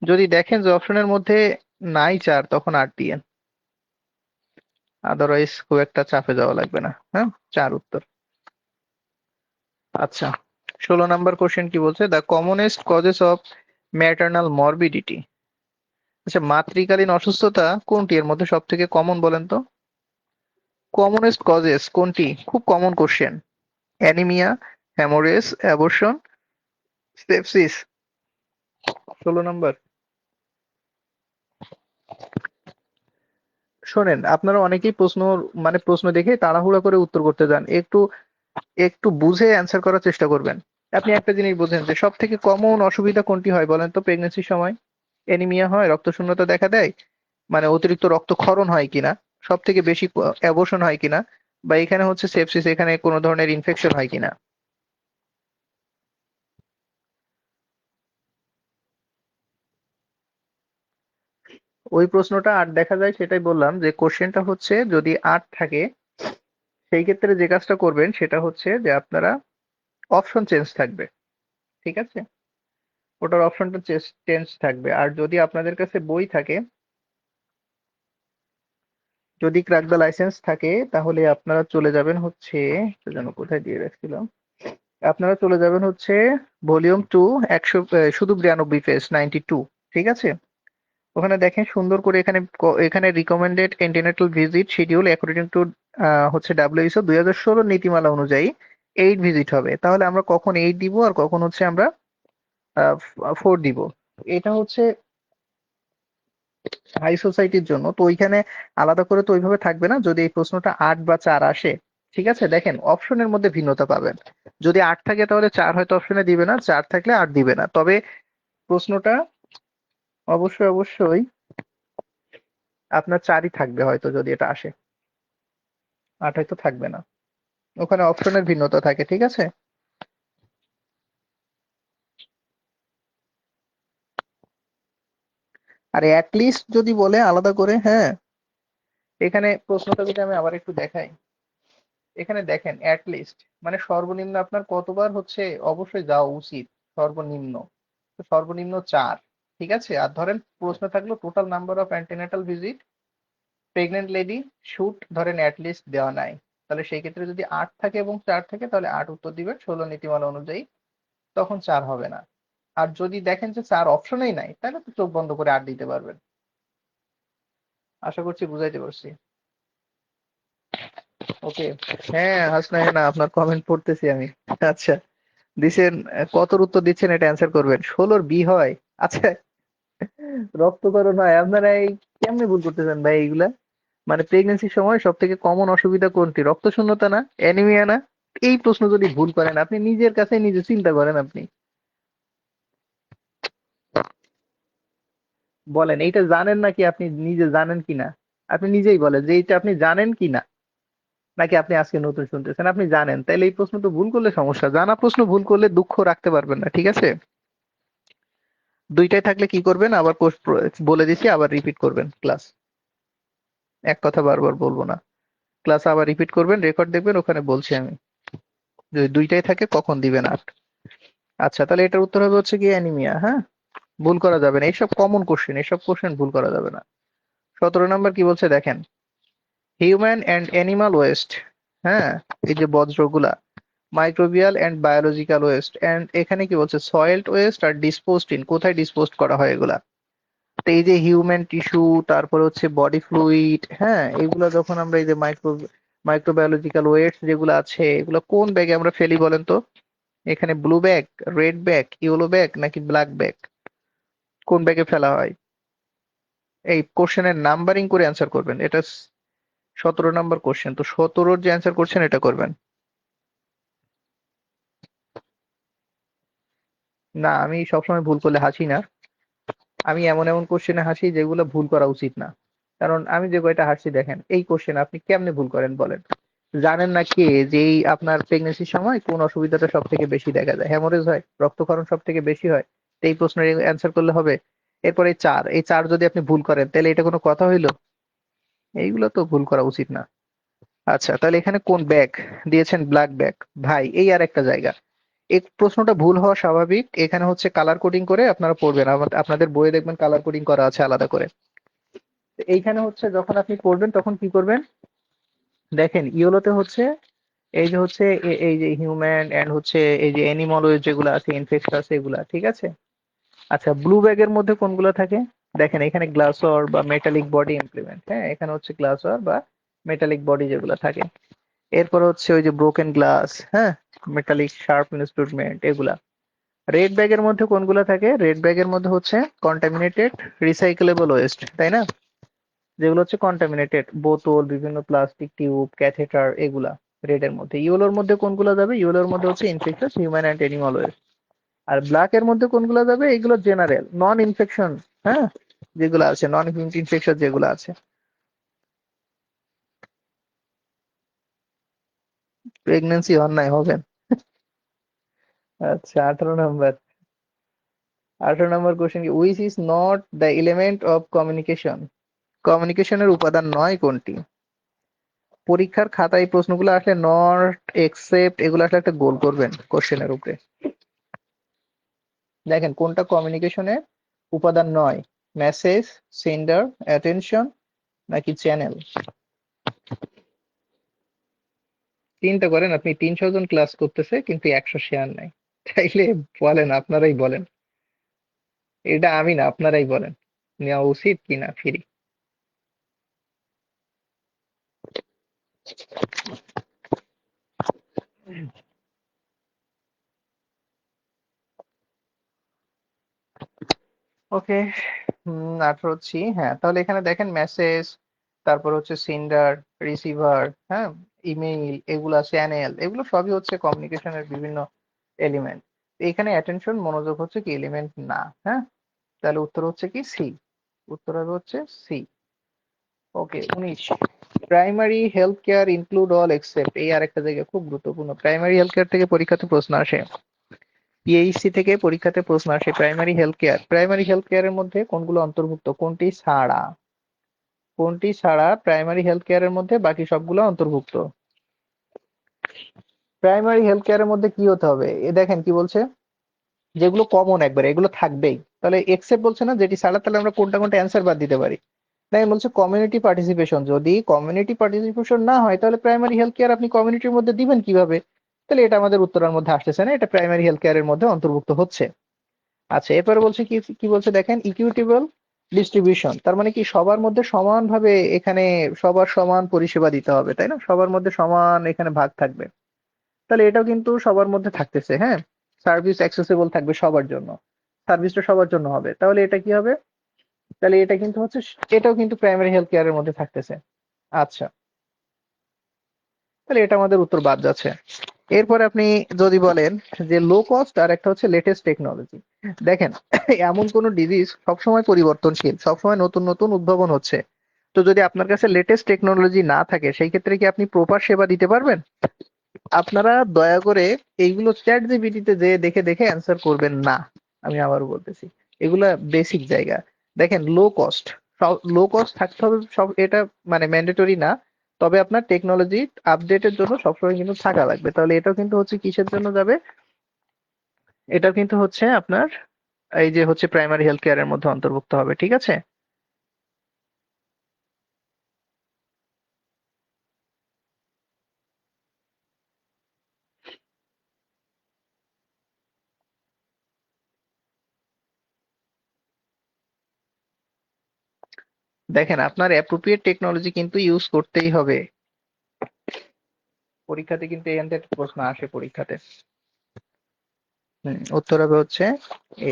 যদি দেখেন যে অপশনের মধ্যে নাই চার, তখন আট দিয়েন। আদারওয়াইজ খুব একটা চাপে যাওয়া লাগবে না। হ্যাঁ, চার উত্তর। আচ্ছা, 16 নাম্বার কোশ্চেন কি বলছে? The commonest causes of maternal morbidity. আচ্ছা, মাতৃকালীন অসুস্থতা কোনটি এর মধ্যে সব থেকে কমন বলেন তো? কমনেস্ট কজেস কোনটি? খুব common question. Anaemia, haemorrhage, abortion, sepsis. 16 number. শোনেন, আপনারা অনেকেই প্রশ্ন, মানে প্রশ্ন দেখে তাড়াহুড়া করে উত্তর করতে যান। একটু একটু বুঝে অ্যান্সার করার চেষ্টা করবেন। আপনি একটা জিনিস বোঝেন যে সব থেকে কমন অসুবিধা কোনটি হয় বলেন তো প্রেগনেন্সির সময়? অ্যানিমিয়া হয়, রক্তশূন্যতা দেখা দেয়, মানে অতিরিক্ত রক্তক্ষরণ হয় কিনা, সব থেকে বেশি অ্যাবর্শন হয় কিনা, বা এখানে হচ্ছে সেপসিস, এখানে কোনো ধরনের ইনফেকশন হয় কিনা। ওই প্রশ্নটা আট দেখা যায়, সেটাই বললাম যে কোশ্চেনটা হচ্ছে যদি আট থাকে, সেই ক্ষেত্রে যে কাজটা করবেন সেটা হচ্ছে যে আপনারা অপশন চেঞ্জ থাকবে। ঠিক আছে, ওটার অপশনটা চেঞ্জ থাকবে। আর যদি আপনাদের কাছে বই থাকে, যদি ক্র্যাক দ্য লাইসেন্স থাকে, তাহলে আপনারা চলে যাবেন হচ্ছে, তো যেন কোথায় দিয়ে রাখছিলাম, আপনারা চলে যাবেন হচ্ছে ভলিউম 2, 100, শুধু 92 পেজ, 92। ঠিক আছে, ওখানে দেখেন সুন্দর করে, এখানে এখানে recommended antenatal visit schedule according to হচ্ছে WHO 2016 নীতিমালা অনুযায়ী 8 ভিজিট হবে। তাহলে আমরা কখন 8 দিব আর কখন হচ্ছে আমরা 4 দিব? এটা হচ্ছে হাই সোসাইটির জন্য, তো ওইখানে আলাদা করে তো ওইভাবে থাকবে না যদি এই প্রশ্নটা 8 বা 4 আসে। ঠিক আছে, দেখেন অপশনের মধ্যে ভিন্নতা পাবেন। যদি 8 থাকে তাহলে 4 হয়তো অপশনে দিবে না, 4 থাকলে 8 দিবে না। তবে প্রশ্নটা অবশ্যই অবশ্যই আপনার 4ই থাকবে হয়তো যদি এটা আসে, 8 হয়তো থাকবে না। ওখানে অপশনের ভিন্নতা থাকে। ঠিক আছে, আর অ্যাটলিস্ট যদি বলে আলাদা করে, হ্যাঁ, এখানে প্রশ্নটা যদি আমি আবার একটু দেখাই, এখানে দেখেন অ্যাটলিস্ট মানে সর্বনিম্ন আপনার কতবার হচ্ছে অবশ্যই যাওয়া উচিত, সর্বনিম্ন। তো সর্বনিম্ন 4। ঠিক আছে, আর ধরেন প্রশ্ন থাকলো total number of antenatal visit pregnant lady shoot, ধরেন অ্যাটলিস্ট দেওয়া নাই, তাহলে সেই ক্ষেত্রে যদি 8 থাকে এবং 4 থাকে তাহলে 8 উত্তর দিবেন 16 নীতিমালা অনুযায়ী, তখন 4 হবে না। আর যদি দেখেন যে 4 অপশনেই নাই, তাহলে তো চোখ বন্ধ করে 8 দিতে পারবেন। আশা করছি বুঝাইতে পারছি। ওকে। হ্যাঁ, হাসনা, হ্যাঁ না, আপনার কমেন্ট পড়তেছি আমি। আচ্ছা, দিছেন। কতর উত্তর দিচ্ছেন এটা অ্যান্সার করবেন। 16-র বি হয়। আচ্ছা, রক্তকরণ হয়। আপনারা এই কেমনে ভুল করতেছেন ভাই এইগুলা? মানে প্রেগনেন্সির সময় সব থেকে কমন অসুবিধা কোনটি? রক্ত শূন্যতা না? অ্যানিমিয়া না? এই প্রশ্ন যদি ভুল করেন, আপনি নিজের কাছে নিজে চিন্তা করেন, আপনি বলেন এইটা জানেন নাকি, আপনি নিজে জানেন কিনা? আপনি নিজেই বলেন যে এইটা আপনি জানেন কিনা। নাকি আপনি আজকে নতুন শুনতেছেন? আপনি জানেন, তাইলে এই প্রশ্ন তো ভুল করলে সমস্যা। জানা প্রশ্ন ভুল করলে দুঃখ রাখতে পারবেন না, ঠিক আছে? দুইটাই থাকলে কি করবেন, আবার বলে দিচ্ছি, আবার রিপিট করবেন ক্লাস। এক কথা বারবার বলবো না, ক্লাস আবার রিপিট করবেন, রেকর্ড দেখবেন, ওখানে বলছি আমি। যদি দুইটাই থাকে কখন দিবেন আট। আচ্ছা, তাহলে এটার উত্তর হবে হচ্ছে কি অ্যানিমিয়া। হ্যাঁ, ভুল করা যাবে না, এইসব কমন কোশ্চেন, এইসব কোশ্চেন ভুল করা যাবে না। 17 নম্বর কি বলছে দেখেন, হিউম্যান অ্যান্ড অ্যানিমাল ওয়েস্ট, হ্যাঁ, এই যে বজ্রগুলা, microbial and biological waste, and এখানে কি বলছে soiled waste are disposed in, কোথায় ডিসপোজ করা হয় এগুলা। তো এই যে হিউম্যান টিস্যু, তারপর হচ্ছে বডি ফ্লুইড, হ্যাঁ, এগুলা যখন আমরা এই যে মাইক্রোবায়োলজিক্যাল ওয়েস্ট যেগুলো আছে, এগুলো কোন ব্যাগে আমরা ফেলি বলেন তো? এখানে blue bag, red bag, yellow bag নাকি ব্ল্যাক ব্যাগ, কোন ব্যাগে ফেলা হয়? এই কোশ্চেনের নাম্বারিং করে অ্যান্সার করবেন। এটা 17 নম্বর কোশ্চেন, তো 17-র যে অ্যান্সার করছেন এটা করবেন। না, আমি সবসময় ভুল করলে হাসি না। আমি এমন এমন কোশ্চেনে হাসি যেগুলো ভুল করা উচিত না। কারণ আমি যে কয়টা হাসছি দেখেন, এই কোশ্চেন আপনি কেমনে ভুল করেন বলেন? জানেন না কে যে এই আপনার প্রেগনেন্সির সময় কোন অসুবিধাটা সব থেকে বেশি দেখা যায়? হ্যামোরেজ হয়, রক্তক্ষরণ সব থেকে বেশি হয়। তো এই প্রশ্নের অ্যান্সার করলে হবে। এরপরে এই চার যদি আপনি ভুল করেন তাহলে এটা কোনো কথা হইলো? এইগুলো তো ভুল করা উচিত না। আচ্ছা, তাহলে এখানে কোন ব্যাগ দিয়েছেন? Black bag. ভাই, এই আর একটা জায়গা, এই প্রশ্নটা ভুল হওয়া স্বাভাবিক। এখানে হচ্ছে কালার কোডিং করে আপনারা পড়বেন, আপনাদের বইয়ে দেখবেন কালার কোডিং করা আছে আলাদা করে। তো এইখানে হচ্ছে যখন আপনি পড়বেন তখন কি করবেন, দেখেন ইয়েলোতে হচ্ছে এই যে হচ্ছে এই যে হিউম্যান এন্ড হচ্ছে এই যে অ্যানিমাল যেগুলো আছে, ইনফেক্টাস, এগুলা ঠিক আছে। আচ্ছা, ব্লু ব্যাগের মধ্যে কোনগুলো থাকে? দেখেন এখানে গ্লাসওয়ার বা মেটালিক বডি ইমপ্লিমেন্ট, হ্যাঁ, এখানে হচ্ছে গ্লাসওয়ার বা মেটালিক বডি যেগুলো থাকে। এরপর হচ্ছে ওই যে ব্রোকেন গ্লাস, হ্যাঁ, মেটালিক শার্প ইনস্ট্রুমেন্ট, এগুলা। রেড ব্যাগের মধ্যে কোনগুলো থাকে? রেড ব্যাগের মধ্যে হচ্ছে কন্টামিনেটেড রিসাইকেলেবল ওয়েস্ট, তাই না? যেগুলো হচ্ছে কন্টামিনেটেড, বোতল, বিভিন্ন প্লাস্টিক টিউব, ক্যাথেটার, এগুলা রেড এর মধ্যে। ইয়েলোর মধ্যে কোনগুলো যাবে? ইয়েলোর মধ্যে হচ্ছে infection, human and animal waste. আর ব্ল্যাক এর মধ্যে কোনগুলো যাবে? এগুলো জেনারেল, নন ইনফেকশন, হ্যাঁ, যেগুলো আছে, নন ইনফেকশন যেগুলো আছে। প্রেগন্যান্সি অন্যায় হবেন। আচ্ছা, 18 নম্বর। 18 নম্বর কোশ্চেন কি, which is not the element of communication? কমিউনিকেশনের উপাদান নয় কোনটি? পরীক্ষার খাতায় এই প্রশ্নগুলো আসলে নট, এক্সেপ্ট, এগুলো আসলে একটা গোল করবেন কোশ্চেনের উপরে। দেখেন কোনটা কমিউনিকেশনের উপাদান নয়, মেসেজ, সেন্ডার, অ্যাটেনশন নাকি চ্যানেল? চিন্তা করেন, আপনি 300 জন ক্লাস করতেছে কিন্তু 100 শেয়ার নাই। তাইলে বলেন, আপনারাই বলেন। এটা আমি না, আপনারাই বলেন, নেওয়া উচিত কিনা ফ্রি? ওকে, 18 হচ্ছি। হ্যাঁ, তাহলে এখানে দেখেন মেসেজ, তারপর হচ্ছে সেন্ডার, রিসিভার, হ্যাঁ, ইমেইল, এগুলা চ্যানেল, এগুলো সবই হচ্ছে কমিউনিকেশনের বিভিন্ন এলিমেন্ট। এখানে অ্যাটেনশন, মনোযোগ হচ্ছে কি এলিমেন্ট না, হ্যাঁ। তাহলে উত্তর হচ্ছে কি সি, উত্তর হবে হচ্ছে সি। ওকে, 19, primary health care include all except, এই আরেকটা জায়গা খুব গুরুত্বপূর্ণ। প্রাইমারি হেলথ কেয়ার থেকে পরীক্ষাতে প্রশ্ন আসে, পিএইচসি থেকে পরীক্ষাতে প্রশ্ন আসে। প্রাইমারি হেলথ কেয়ারের মধ্যে কোনগুলো অন্তর্ভুক্ত? কোনটি ছাড়া প্রাইমারি হেলথ কেয়ারের মধ্যে বাকি সবগুলো অন্তর্ভুক্ত? প্রাইমারি হেলথ কেয়ারের মধ্যে কি হতে হবে? এ দেখেন কি বলছে, যেগুলো কমন একবারে এগুলো থাকবেই। তাহলে এক্সেপ্ট বলছে না, যেটি ছাড়া, তাহলে আমরা কোনটা কোনটা অ্যান্সার বাদ দিতে পারি? দেখেন বলছে কমিউনিটি পার্টিসিপেশন, যদি কমিউনিটি পার্টিসিপেশন না হয় তাহলে প্রাইমারি হেলথ কেয়ার আপনি কমিউনিটির মধ্যে দিবেন কিভাবে? তাহলে এটা আমাদের উত্তরের মধ্যে আসতেছে না, এটা প্রাইমারি হেলথ কেয়ারের মধ্যে অন্তর্ভুক্ত হচ্ছে। আচ্ছা, এরপরে বলছে কি কি বলছে দেখেন, ইকুইটেবল ডিস্ট্রিবিউশন, তার মানে কি সবার মধ্যে সমানভাবে এখানে সবার সমান পরিষেবা দিতে হবে, তাই না? সবার মধ্যে সমান এখানে ভাগ থাকবে। তাহলে এটাও কিন্তু সবার মধ্যে থাকতেছে, হ্যাঁ। সার্ভিস অ্যাক্সেসিবল থাকবে সবার জন্য, সার্ভিসটা সবার জন্য হবে, তাহলে এটা কি হবে? তাহলে এটা কিন্তু হচ্ছে, এটাও কিন্তু প্রাইমারি হেলথ কেয়ারের মধ্যে থাকতেছে। আচ্ছা, তাহলে এটা আমাদের উত্তর বাদ যাচ্ছে। এরপরে আপনি যদি বলেন যে লো কস্ট আর একটা হচ্ছে লেটেস্ট টেকনোলজি, দেখেন এমন কোন ডিজিজ সবসময় পরিবর্তনশীল, সবসময় নতুন নতুন উদ্ভাবন হচ্ছে। তো যদি আপনার কাছে লেটেস্ট টেকনোলজি না থাকে সেই ক্ষেত্রে কি আপনি প্রপার সেবা দিতে পারবেন? আপনারা দয়া করে এইগুলো চ্যাট জিপিটিতে যে দেখে দেখে অ্যান্সার করবেন না। আমি আবারও বলতেছি, এগুলা বেসিক জায়গা। দেখেন, লো কস্ট, লো কস্ট থাকতে হবে সব, এটা মানে ম্যান্ডেটরি না। তবে আপনার টেকনোলজি আপডেটের জন্য সবসময় কিন্তু থাকা লাগবে। তাহলে এটাও কিন্তু হচ্ছে কিসের জন্য যাবে? এটা কিন্তু হচ্ছে আপনার এই যে হচ্ছে প্রাইমারি হেলথ কেয়ারের মধ্যে অন্তর্ভুক্ত হবে, ঠিক আছে? দেখেন, আপনার অ্যাপ্রোপ্রিয়েট টেকনোলজি কিন্তু ইউজ করতেই হবে। পরীক্ষাতে কিন্তু এখান থেকে প্রশ্ন আসে পরীক্ষাতে। উত্তর হবে হচ্ছে এ।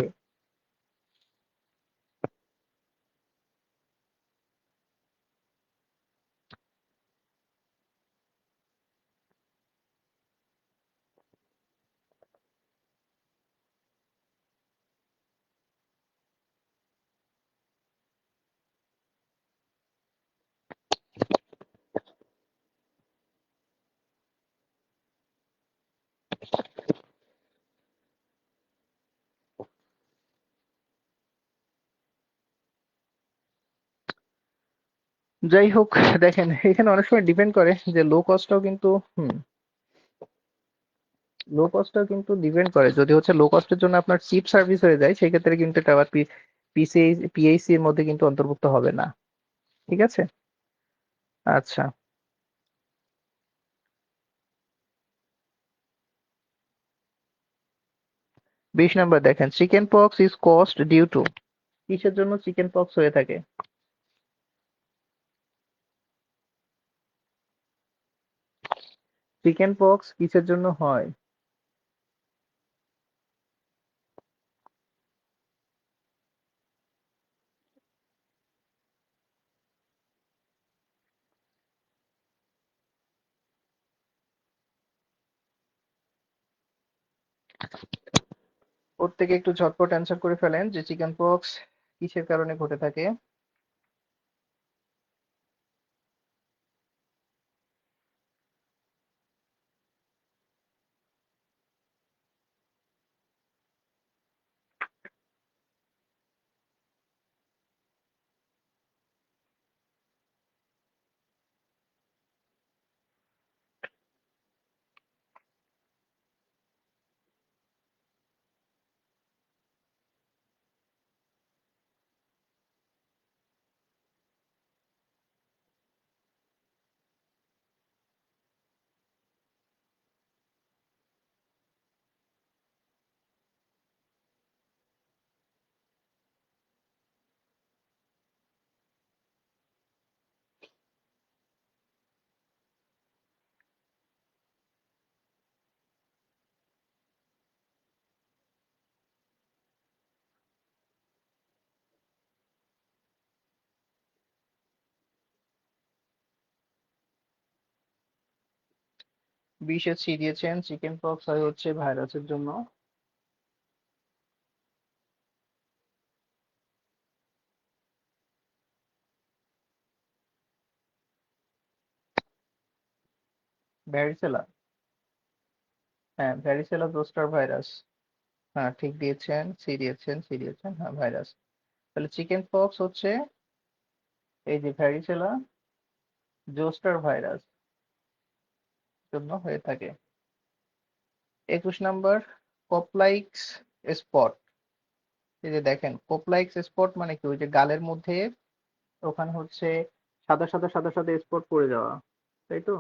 যাই হোক, দেখেন এখানে অনেক সময় ডিপেন্ড করে যে লো কস্টটাও কিন্তু লো কস্টটাও কিন্তু ডিপেন্ড করে। যদি হচ্ছে লো কস্টের জন্য আপনার চিপ সার্ভিস হয়ে যায়, সেই ক্ষেত্রে কিন্তু এটা আবার পিএইচসি এর মধ্যে কিন্তু অন্তর্ভুক্ত হবে না, ঠিক আছে? আচ্ছা, 20 নম্বর দেখেন, chicken pox is caused due to, কিসের জন্য চিকেন পক্স হয়ে থাকে? চিকেন পক্স কিসের জন্য হয়? প্রত্যেকে একটু ঝটপট অ্যান্সার করে ফেলেন যে চিকেন পক্স কিসের কারণে ঘটে থাকে। বিশে সি দিয়েছেন, চিকেন পক্স হয় হচ্ছে ভাইরাসের জন্য। ভ্যারিসেলা, হ্যাঁ ভ্যারিসেলা জোস্টার ভাইরাস। হ্যাঁ ঠিক দিয়েছেন, সি দিয়েছেন, সি দিয়েছেন, হ্যাঁ ভাইরাস। তাহলে চিকেন পক্স হচ্ছে এই যে ভ্যারিসেলা জোস্টার ভাইরাস জন্য হয়ে থাকে। 21 নম্বর, কোপলাইক্স স্পট। এই যে দেখেন, কোপলাইক্স স্পট মানে কি? ওই যে গালের মধ্যে ওখানে হচ্ছে সাদা সাদা সাদা সাদা স্পট পড়ে যাওয়া, তাই তো?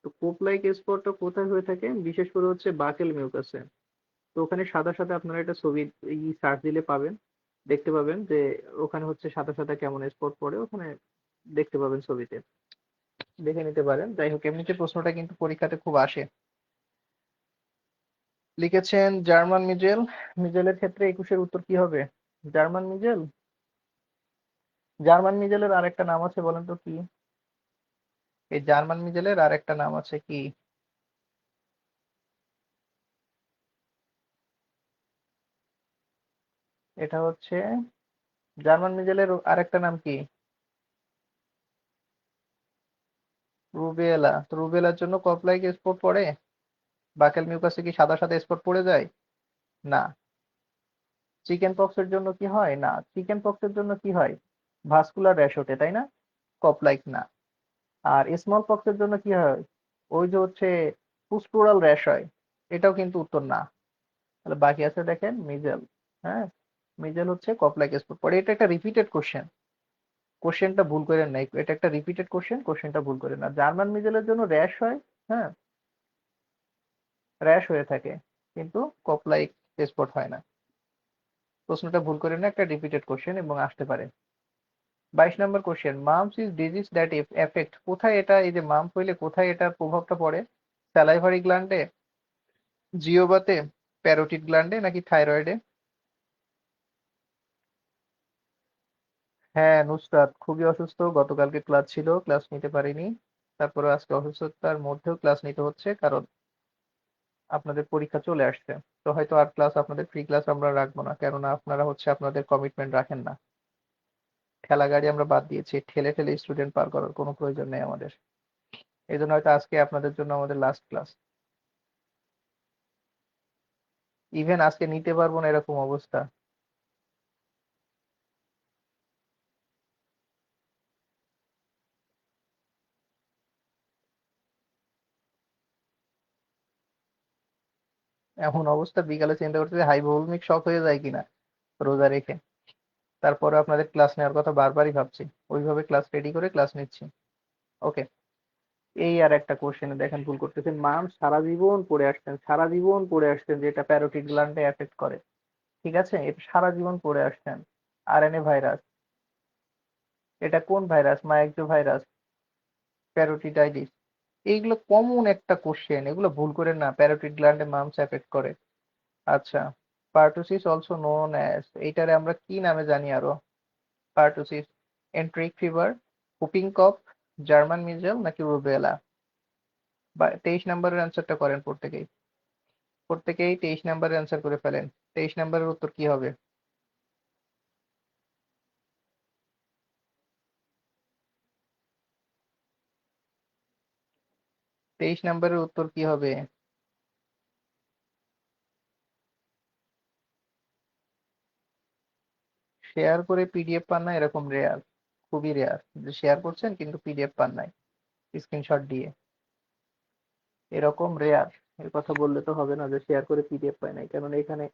তো কোপলাইক স্পটটা কোথায় হয়ে থাকে? বিশেষ করে হচ্ছে বাকেল মিউকাসে। তো ওখানে সাদা সাদা, আপনারা একটা ছবি সার্চ দিলে পাবেন, দেখতে পাবেন যে ওখানে হচ্ছে সাদা সাদা কেমন স্পট পড়ে ওখানে, দেখতে পাবেন ছবিতে, দেখে নিতে পারেন। যাই হোক, এমনিতে প্রশ্নটা কিন্তু পরীক্ষাতে খুব আসে। লিখেছেন জার্মান মিজেল। মিজেলের ক্ষেত্রে 21-এর উত্তর কি হবে? জার্মান মিজেল, জার্মান মিজেলের আরেকটা নাম আছে, বলেন তো কি? এই জার্মান মিজেলের আরেকটা নাম আছে কি? এটা হচ্ছে জার্মান মিজেলের আরেকটা নাম কি? রুবেলা। তো রুবেলার জন্য কপ্লাইক স্পট পড়ে? বাকেল মিউকাসে কি সাদা সাদা স্পট পড়ে যায়? না। চিকেন পক্সের জন্য কি হয়? না। চিকেন পক্সের জন্য কি হয়? ভাস্কুলার র্যাশ ওঠে, তাই না? কপ্লাইক না। আর স্মল পক্সের জন্য কি হয়? ওই যে হচ্ছে পুস্টুরাল র্যাশ হয়। এটাও কিন্তু উত্তর না। তাহলে বাকি আছে দেখেন মিজেল। হ্যাঁ, মিজেল হচ্ছে কপ্লাইক স্পট পড়ে। এটা একটা রিপিটেড কোশ্চেন। কোশ্চেনটা ভুল করেন নাই, এটা একটা রিপিটেড কোশ্চেন, কোশ্চেনটা ভুল করেন না। জার্মান মিজেলের জন্য র্যাশ হয়। হ্যাঁ, র্যাশ হয়ে থাকে, কিন্তু কপ্লাইক স্পট হয় না। প্রশ্নটা ভুল করেন না, একটা রিপিটেড কোশ্চেন এবং আসতে পারে। 22 number question, mumps is disease that affect, কোথায় এটা, এই যে মাম্প হইলে কোথায় এটার প্রভাবটা পড়ে? স্যালাইভারি গ্ল্যান্ডে, জিওবাতে, প্যারোটিড গ্ল্যান্ডে, নাকি থাইরয়েডে? হ্যাঁ, নুসরাত খুবই অসুস্থ, গতকালকে ক্লাস ছিল, ক্লাস নিতে পারিনি। তারপরে আজকে অসুস্থতার মধ্যেও ক্লাস নিতে হচ্ছে, কারণ আপনাদের পরীক্ষা চলে আসছে। তো হয়তো আর ক্লাস, আপনাদের ফ্রি ক্লাস আমরা রাখবো না, কেননা আপনারা হচ্ছে আপনাদের কমিটমেন্ট রাখেন না। ঠেলা গাড়ি আমরা বাদ দিয়েছি, ঠেলে ঠেলে স্টুডেন্ট পার করার কোনো প্রয়োজন নেই আমাদের। এই জন্য হয়তো আজকে আপনাদের জন্য আমাদের লাস্ট ক্লাস। ইভেন আজকে নিতে পারবো না এরকম অবস্থা। এমন অবস্থা, বিকালে চিন্তা করতেছি হাইপোভোলিমিক শক হয়ে যায় কিনা রোজা রেখে। তারপরে আপনাদের ক্লাস নেওয়ার কথা বারবারই ভাবছি, ওইভাবে ক্লাস রেডি করে ক্লাস নিচ্ছি। ওকে। এই আর একটা কোশ্চেনে দেখেন ভুল করতেছেন। মাম সারা জীবন পড়ে আসছেন, সারা জীবন পড়ে আসছেন যে এটা প্যারোটিড গ্ল্যান্ডে এফেক্ট করে। ঠিক আছে, এটা সারা জীবন পড়ে আসছেন। RNA virus. এটা কোন ভাইরাস? Micro virus, প্যারোটিডাইটিস। এইগুলো কমন একটা কোশ্চেন, এগুলো ভুল করেন না, প্যারোটিড গ্ল্যান্ডে মামস এফেক্ট করে। আচ্ছা, পার্টুসিস অলসো নোন অ্যাজ, এইটারে আমরা কি নামে জানি আরো? পার্টুসিস, এন্ট্রিক ফিভার, হুপিং কফ, জার্মান মিজেল, নাকি রুবেলা? বা 23 নম্বরের অ্যান্সারটা করেন প্রত্যেকেই। প্রত্যেকেই 23 নম্বরের অ্যান্সার করে ফেলেন। 23 নম্বরের উত্তর কি হবে? 23 নম্বরের উত্তর কি হবে? শেয়ার করে পিডিএফ পান না এরকম রেয়ার, খুবই রেয়ার যে শেয়ার করছেন কিন্তু পিডিএফ পান নাই স্ক্রিনশট দিয়ে। এরকম রেয়ার। এর কথা বললে তো হবে না যে শেয়ার করে পিডিএফ পায় নাই, কারণ এখানে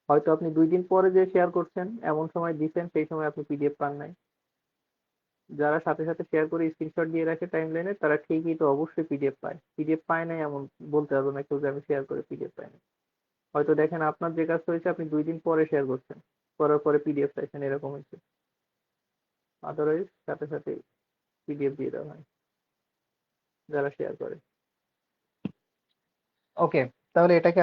হয়তো আপনি 2 দিন পরে যে শেয়ার করছেন এমন সময় দিচ্ছেন, সেই সময় আপনি পিডিএফ পান নাই। যারা সাথে সাথে শেয়ার করে স্ক্রিনশট দিয়ে রাখে টাইম লাইনে, তারা ঠিকই তো অবশ্যই পিডিএফ পায়। পিডিএফ পায় নাই এমন বলতে পারবো না কেউ যে আমি শেয়ার করে পিডিএফ পাই নাই। হয়তো দেখেন আপনার যে কাজ হয়েছে, আপনি 2 দিন পরে শেয়ার করছেন, করার পরে পিডিএফ চাইছেন, এরকম হয়েছে। আদারওয়াইজ সাথে সাথে পিডিএফ দিয়ে দেওয়া হয় যারা শেয়ার করে। ওকে, তাহলে এটাকে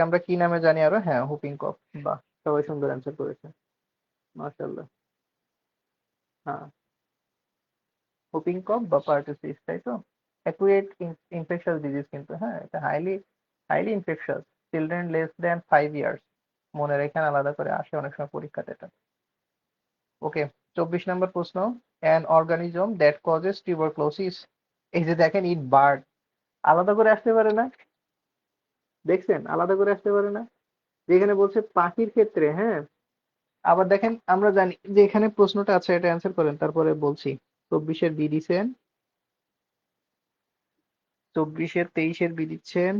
আমরা কি নামে জানি আরো? হ্যাঁ, হুপিং কফ। বাহ, সবাই সুন্দর অ্যান্সার করেছে, মাশাআল্লাহ। হ্যাঁ, হুপিং কফ বা পার্টুসিস, তাই তো? অ্যাকুয়েট ইনফেকশাস ডিজিজ, কিন্তু হ্যাঁ এটা highly highly infectious. Children less than 5 years, মনে রেখেন, আলাদা করে আসে অনেক সময় পরীক্ষাতে এটা। ওকে, 24 নম্বর প্রশ্ন, an organism that causes tuberculosis, এই যে দেখেন ইট বার্ড, আলাদা করে আসতে পারে না। দেখছেন, আলাদা করে আসতে পারে না। যেখানে বলছে পাখির ক্ষেত্রে, হ্যাঁ। আবার দেখেন, আমরা জানি যে এখানে প্রশ্নটা আছে, এটা অ্যান্সার করেন তারপরে বলছি। 24-এর বি দিছেন, 24-এর 23-এর বি দিচ্ছেন।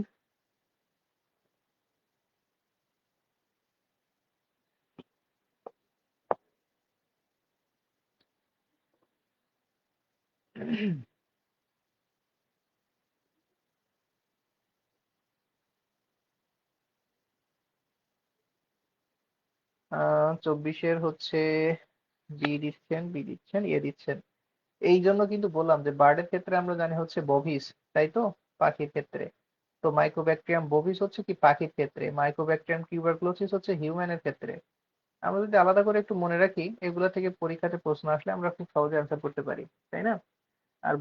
24-এর হচ্ছে বি দিচ্ছেন, এ দিচ্ছেন। এই জন্য কিন্তু বললাম যে বার্ডের ক্ষেত্রে আমরা জানি হচ্ছে বভিস, তাই তো? পাখির ক্ষেত্রে তো মাইকোব্যাকটেরিয়াম বোভিস হচ্ছে কি পাখির ক্ষেত্রে, মাইকোব্যাকটেরিয়াম টিউবারকুলোসিস হচ্ছে হিউম্যানের ক্ষেত্রে। আমরা যদি আলাদা করে একটু মনে রাখি, এগুলা থেকে পরীক্ষাতে প্রশ্ন আসলে আমরা খুব সহজে অ্যান্সার করতে পারি, তাই না? আর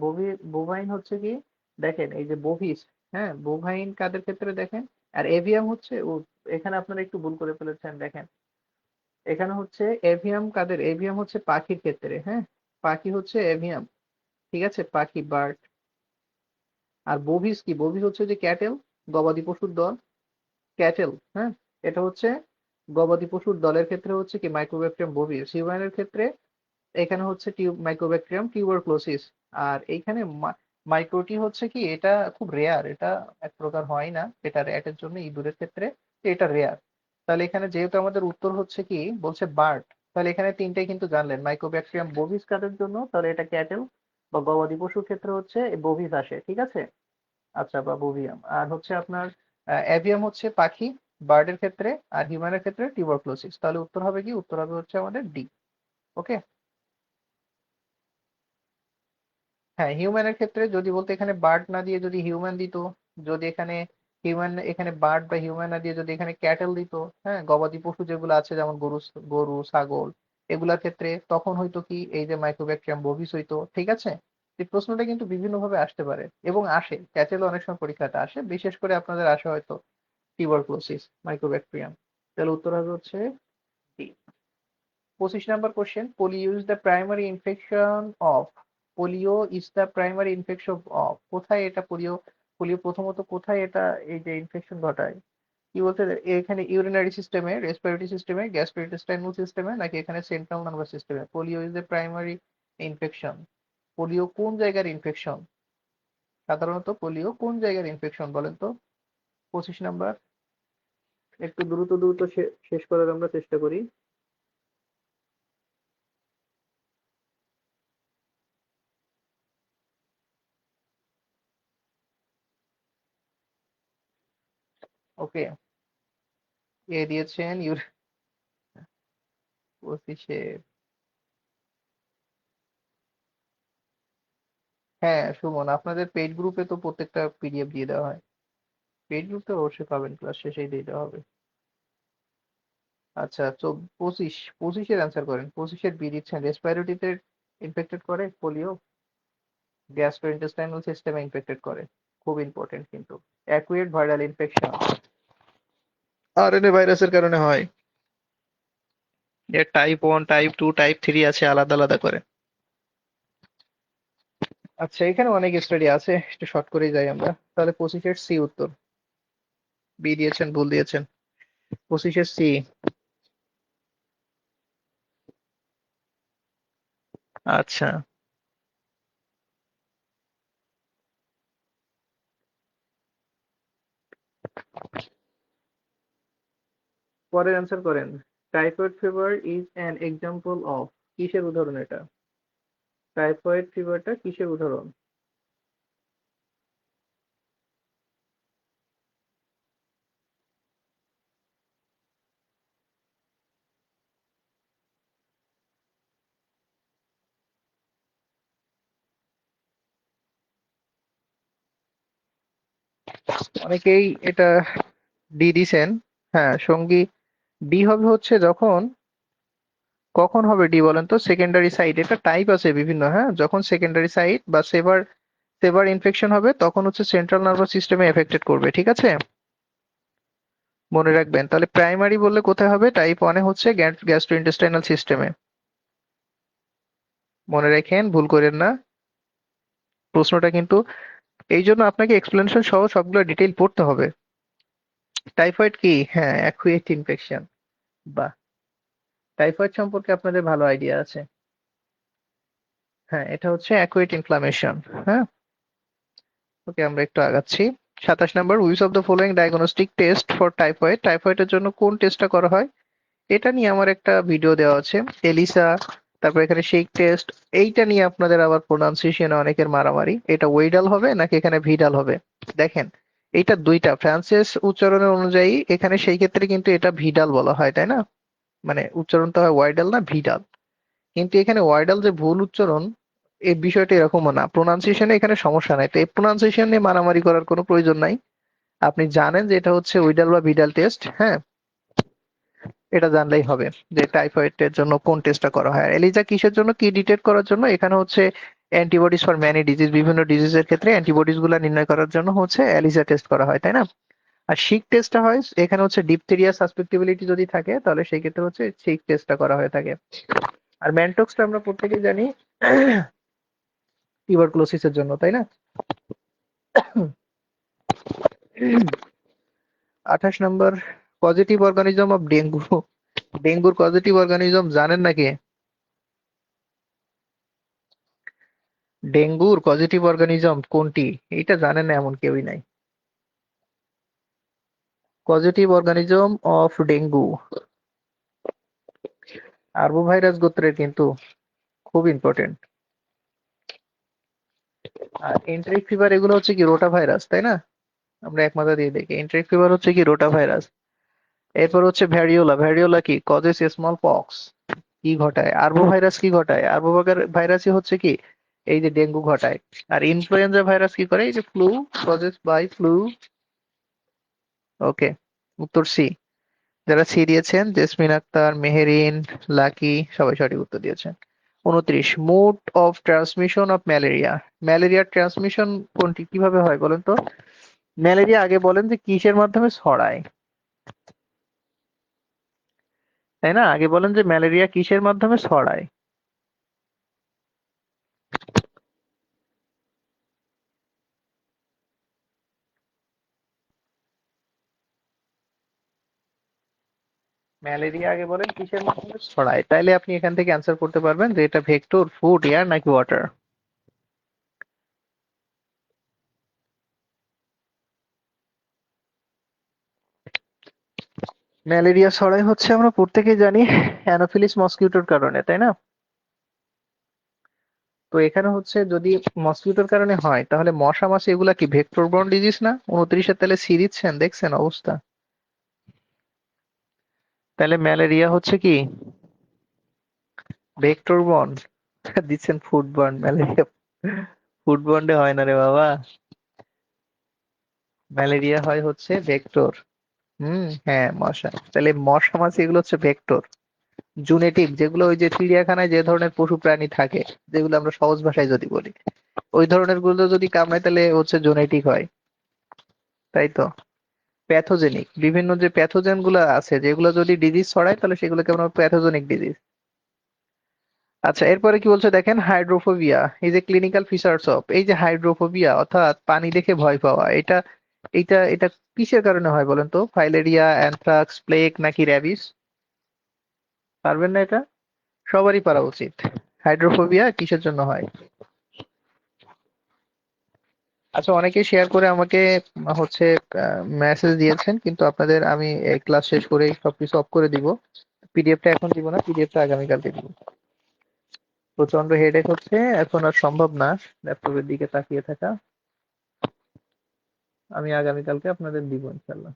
বোভাইন হচ্ছে কি, দেখেন এই যে বোভিস, হ্যাঁ বোভাইন কাদের ক্ষেত্রে দেখেন। আর এভিয়াম হচ্ছে উট, এখানে আপনারা একটু ভুল করে ফেলেছেন, দেখেন এখানে হচ্ছে এভিয়াম কাদের, এভিয়াম হচ্ছে পাখির ক্ষেত্রে, হ্যাঁ পাখি হচ্ছে এভিয়াম, ঠিক আছে, পাখি বার্ড। আর বভিস কি, বভিস হচ্ছে যে ক্যাটেল, গবাদি পশুর দল, ক্যাটেল, হ্যাঁ এটা হচ্ছে গবাদি পশুর দলের ক্ষেত্রে হচ্ছে কি মাইক্রোব্যাকটেরিয়াম বভিস। হিউম্যানের ক্ষেত্রে এখানে হচ্ছে মাইক্রোব্যাকটেরিয়াম টিউবারক্লোসিস। আর এইখানে মাইক্রোটি হচ্ছে কি, এটা খুব রেয়ার, এটা এক প্রকার হয় না, এটা র্যাটের জন্য, ইঁদুরের ক্ষেত্রে এটা রেয়ার। তাহলে এখানে যেহেতু আমাদের উত্তর হচ্ছে কি বলছে বার্ড, তাহলে এখানে তিনটাই কিন্তু জানলেন, মাইক্রোব্যাকটেরিয়াম বভিস কাদের জন্য, তাহলে এটা ক্যাটেল বা গবাদি পশুর ক্ষেত্রে হচ্ছে বভিস আসে, ঠিক আছে। আচ্ছা, বা বভিয়াম। আর হচ্ছে আপনার অ্যাভিয়াম হচ্ছে পাখি বার্ডের ক্ষেত্রে, আর হিউম্যানের ক্ষেত্রে টিউবারক্লোসিস। তাহলে উত্তর হবে কি, উত্তর হবে হচ্ছে আমাদের ডি। ওকে। হ্যাঁ, হিউম্যানের ক্ষেত্রে যদি বলতে এখানে বার্ড না দিয়ে যদি হিউম্যান দিত, যদি এখানে হিউম্যান, এখানে বার্ড বা হিউম্যান না দিয়ে যদি এখানে ক্যাটেল দিত, হ্যাঁ গবাদি পশু যেগুলো আছে যেমন গরু, গরু ছাগল, এগুলার ক্ষেত্রে তখন হয়তো কি এই যে মাইক্রোব্যাকটেরিয়াম বভিস হইতো, ঠিক আছে। এই প্রশ্নটা কিন্তু বিভিন্ন ভাবে আসতে পারে এবং আসে, ক্যাটেল অনেক সময় পরীক্ষাতে আসে, বিশেষ করে আপনাদের আসে হয়তো টিউবারকুলোসিস মাইক্রোব্যাকটেরিয়াম। তাহলে উত্তর হবে হচ্ছে D. 25 number question, polio is the primary infection of, polio is the primary infection of, কোথায় এটা পোলিও, পোলিও প্রথমত কোথায় এটা এই যে ইনফেকশন ঘটায়, কি বলতে, এখানে ইউরিনারি সিস্টেমে, রেসপিরেটরি সিস্টেমে, গ্যাস্ট্রোইন্টেস্টাইনাল সিস্টেমে, নাকি এখানে সেন্ট্রাল নার্ভাস সিস্টেমে? Polio is the primary infection. Polio কোন জায়গার ইনফেকশন, সাধারণত পোলিও কোন জায়গার ইনফেকশন বলেন তো? 25 নাম্বার, একটু দ্রুত দ্রুত শেষ করার আমরা চেষ্টা করি। ওকে, এ দিয়েছেন 25-এ। হ্যাঁ সুমন, আপনাদের পেইড গ্রুপে তো প্রত্যেকটা পিডিএফ দিয়ে দেওয়া হয়, পেইড গ্রুপ তো অবশ্যই পাবেন, ক্লাস শেষেই দিয়ে দেওয়া হবে। আচ্ছা, 25-এর অ্যান্সার করেন, 25-এর বি দিচ্ছেন, রেসপিরেটরিতে ইনফেক্টেড করে পোলিও, গ্যাস্ট্রোইন্টেস্টাইনাল সিস্টেমে ইনফেক্টেড করে, খুব ইম্পর্টেন্ট কিন্তু। অ্যাকুয়েট ভাইরাল ইনফেকশন আরএনএ ভাইরাসের কারণে হয়, এর টাইপ 1, টাইপ 2, টাইপ 3 আছে আলাদা আলাদা করে। আচ্ছা, এখানে অনেক স্টাডি আছে, একটু শর্ট করেই যাই আমরা, তাহলে 25-এর সি উত্তর। বি দিয়েছেন, ভুল দিয়েছেন। 25-এর সি। আচ্ছা, পরের অ্যান্সার করেন, typhoid fever is an example of, কিসের উদাহরণ এটা? টাইফয়েড ফিভারটা কিসের উদাহরণ? অনেকেই এটা ডি দিছেন। হ্যাঁ সঙ্গী, ডি হবে হচ্ছে যখন, কখন হবে ডি বলেন তো? সেকেন্ডারি সাইট, এটা টাইপ আছে বিভিন্ন, হ্যাঁ যখন সেকেন্ডারি সাইট বা সেভার, সেভার ইনফেকশন হবে তখন হচ্ছে সেন্ট্রাল নার্ভাস সিস্টেমে এফেক্টেড করবে, ঠিক আছে, মনে রাখবেন। তাহলে প্রাইমারি বললে কোথায় হবে, টাইপ 1-এ হচ্ছে গ্যাস্ট্রোইন্টেস্টাইনাল সিস্টেমে, মনে রাখেন, ভুল করেন না। প্রশ্নটা কিন্তু এই জন্য আপনাকে এক্সপ্লেনেশন সহ সবগুলো ডিটেইল পড়তে হবে। টাইফয়েড কি, হ্যাঁ অ্যাকুয়েট ইনফেকশন, বা টাইফয়েড সম্পর্কে আপনাদের ভালো আইডিয়া আছে। হ্যাঁ এটা হচ্ছে অ্যাকুয়েট ইনফ্লামেশন। হ্যাঁ, ওকে আমরা একটু আগাচ্ছি। 27 number, which of the following diagnostic test for typhoid, টাইফয়েডের জন্য কোন টেস্টটা করা হয়? এটা নিয়ে আমার একটা ভিডিও দেওয়া আছে, এলিসা, তারপর এখানে শেক টেস্ট। এইটা নিয়ে আপনাদের আবার প্রোনাউন্সিয়েশনে অনেকের মারামারি, এটা ওয়েডাল হবে নাকি এখানে ভিডাল হবে। দেখেন, এইটা দুইটা ফ্রান্সিস উচ্চারণের অনুযায়ী এখানে সেই ক্ষেত্রে কিন্তু এটা ভিডাল বলা হয়, তাই না, মানে উচ্চারণটা হয় ওয়াইডাল না ভিডাল। কিন্তু এখানে ওয়াইডাল যে ভুল উচ্চারণ, এই বিষয়টা এরকমও না, প্রোনাউন্সিয়েশনে এখানে সমস্যা নাই, তো এই প্রোনাউন্সিয়েশন নিয়ে মারামারি করার কোনো প্রয়োজন নাই। আপনি জানেন যে এটা হচ্ছে উইডাল বা ভিডাল টেস্ট, হ্যাঁ এটা জানলেই হবে যে টাইফয়েডের জন্য কোন টেস্টটা করা হয়। আর এলিজা কিসের জন্য, কি ডিটেক্ট করার জন্য? এখানে হচ্ছে অ্যান্টিবডিজ ফর ম্যানি ডিজিজ, বিভিন্ন ডিজিজের ক্ষেত্রে অ্যান্টিবডিজ গুলা নির্ণয় করার জন্য হচ্ছে এলিজা টেস্ট করা হয়, তাই না। আর শিক টেস্টটা হয় এখানে হচ্ছে ডিপথেরিয়া সাসপেক্টিবিলিটি যদি থাকে তাহলে সেই ক্ষেত্রে হচ্ছে শিক টেস্টটা করা হয়ে থাকে। আর ম্যানটক্সটা আমরা প্রত্যেকেই জানি টিউবারকুলোসিসের জন্য, তাই না? 28 নম্বর, পজিটিভ অর্গানিজম অফ ডেঙ্গু। ডেঙ্গুর পজিটিভ অর্গানিজম জানেন নাকি? ডেঙ্গুর পজিটিভ অর্গানিজম কোনটি? এটা জানেন না এমন কেউই নাই। Positive organism of dengue arbovirus গোত্রের, কিন্তু খুব ইম্পর্টেন্ট। আর এন্ট্রিক ফিভার এগুলো হচ্ছে কি রোটা ভাইরাস, তাই না? আমরা এক মাথা দিয়ে দেখি, এন্ট্রিক ফিভার হচ্ছে কি রোটা ভাইরাস। এরপর হচ্ছে ভ্যারিওলা। ভ্যারিওলা কি কজেস স্মল পক্স, কি ঘটায়? আরবো ভাইরাস কি ঘটায়? আরবো ভাইরাসই হচ্ছে কি এই যে ডেঙ্গু ঘটায়। আর ইনফ্লুয়েঞ্জা ভাইরাস কি করে? এই যে ফ্লু, কজেস বাই ফ্লু। ওকে, উত্তর সি। যারা সি দিয়েছেন, জেসমিন আক্তার, মেহেরিন, লাকি, সবাই সঠিক উত্তর দিয়েছেন। 29, mode of transmission of malaria. ম্যালেরিয়ার ট্রান্সমিশন কোনটি, কিভাবে হয় বলেন তো? ম্যালেরিয়া আগে বলেন যে কিসের মাধ্যমে ছড়ায়, তাই না? আগে বলেন যে ম্যালেরিয়া কিসের মাধ্যমে ছড়ায়। ম্যালেরিয়া আগে বলেন কিসের মাধ্যমে ছড়ায়, তাইলে আপনি এখান থেকে অ্যান্সার করতে পারবেন যে এটা ভেক্টর, ফুড, এয়ার নাকি ওয়াটার। ম্যালেরিয়া ছড়ায় হচ্ছে আমরা প্রত্যেকেই জানি অ্যানোফিলিস মসকিউটোর কারণে, তাই না? তো এখানে হচ্ছে যদি মসকিউটোর কারণে হয় তাহলে মশা মাছি এগুলা কি ভেক্টর বর্ন ডিজিজ না? 29-এর তাহলে সি দিচ্ছেন, দেখছেন অবস্থা। তাহলে ম্যালেরিয়া হচ্ছে কি ভেক্টর বর্ন, দিচ্ছেন ফুড বর্ন। ম্যালেরিয়া ফুড বর্নে হয় না রে বাবা, ম্যালেরিয়া হয় হচ্ছে ভেক্টর। হ্যাঁ, মশা। তাহলে মশা মাছি এগুলো হচ্ছে ভেক্টর, জুনেটিক, যেগুলো ওই যে চিড়িয়াখানায় যে ধরনের পশু প্রাণী থাকে, যেগুলো আমরা সহজ ভাষায় যদি বলি, ওই ধরনের গুলো যদি কামড়ায় তাহলে হচ্ছে জেনেটিক হয়, তাই তো? প্যাথোজেনিক, বিভিন্ন যে প্যাথোজেন গুলো আছে যেগুলো যদি ডিজিজ ছড়ায় তাহলে সেগুলোকে আমরা প্যাথোজেনিক ডিজিজ। আচ্ছা, এরপরে কি বলছে দেখেন, হাইড্রোফোবিয়া এই যে ক্লিনিক্যাল ফিচার্স অফ, এই যে হাইড্রোফোবিয়া অর্থাৎ পানি দেখে ভয় পাওয়া, এটা এটা এটা কিসের কারণে হয় বলেন তো? ফাইলেরিয়া, অ্যানথ্রাক্স, প্লেগ নাকি র্যাবিস? পারবেন না এটা? সবারই পারা উচিত। হাইড্রোফোবিয়া কিসের জন্য হয়? আচ্ছা, অনেকেই শেয়ার করে আমাকে হচ্ছে মেসেজ দিয়েছেন, কিন্তু আপনাদের আমি এই ক্লাস শেষ করে সবকিছু অফ করে দিব। পিডিএফটা এখন দিব না, পিডিএফটা আগামীকালকে দিব। প্রচন্ড হেডেক হচ্ছে, এখন আর সম্ভব না ল্যাপটপের দিকে তাকিয়ে থাকা। আমি আগামীকালকে আপনাদের দিব ইনশাল্লাহ।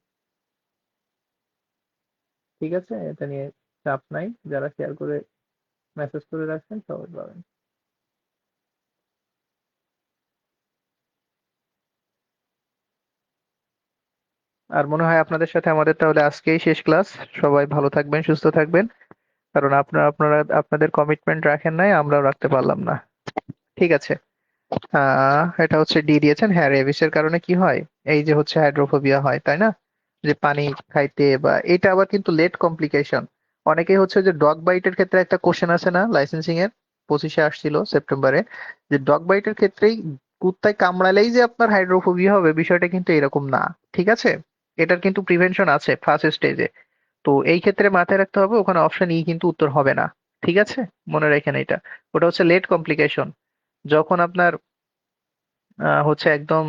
ঠিক আছে, এটা নিয়ে চাপ নাই, যারা শেয়ার করে মেসেজ করে রাখছেন সবাই পাবেন। আর মনে হয় আপনাদের সাথে আমাদের তাহলে আজকেই শেষ ক্লাস। সবাই ভালো থাকবেন, সুস্থ থাকবেন। কারণ আপনারা আপনাদের কমিটমেন্ট রাখেন নাই, আমরাও রাখতে পারলাম না। ঠিক আছে। এটা হচ্ছে ডি দিয়েছেন। হ্যাঁ, রেবিসের কারণে কি হয়? এই যে হচ্ছে হাইড্রোফোবিয়া হয়, তাই না? যে পানি খাইতে, বা এটা আবার কিন্তু লেট কমপ্লিকেশন। অনেকেই হচ্ছে যে ডগ বাইটের ক্ষেত্রে একটা কোশ্চেন আছে না লাইসেন্সিং এর, 25-এ আসছিল সেপ্টেম্বরে, যে ডগ বাইটের ক্ষেত্রেই কুত্তায় কামড়ালেই যে আপনার হাইড্রোফোবিয়া হবে, বিষয়টা কিন্তু এরকম না। ঠিক আছে, এটার কিন্তু প্রিভেনশন আছে ফার্স্ট স্টেজে। তো এই ক্ষেত্রে মাথায় রাখতে হবে ওখানে অপশন ই কিন্তু উত্তর হবে না। ঠিক আছে, মনে রাখেন এটা। ওটা হচ্ছে লেট কমপ্লিকেশন, যখন আপনার হচ্ছে একদম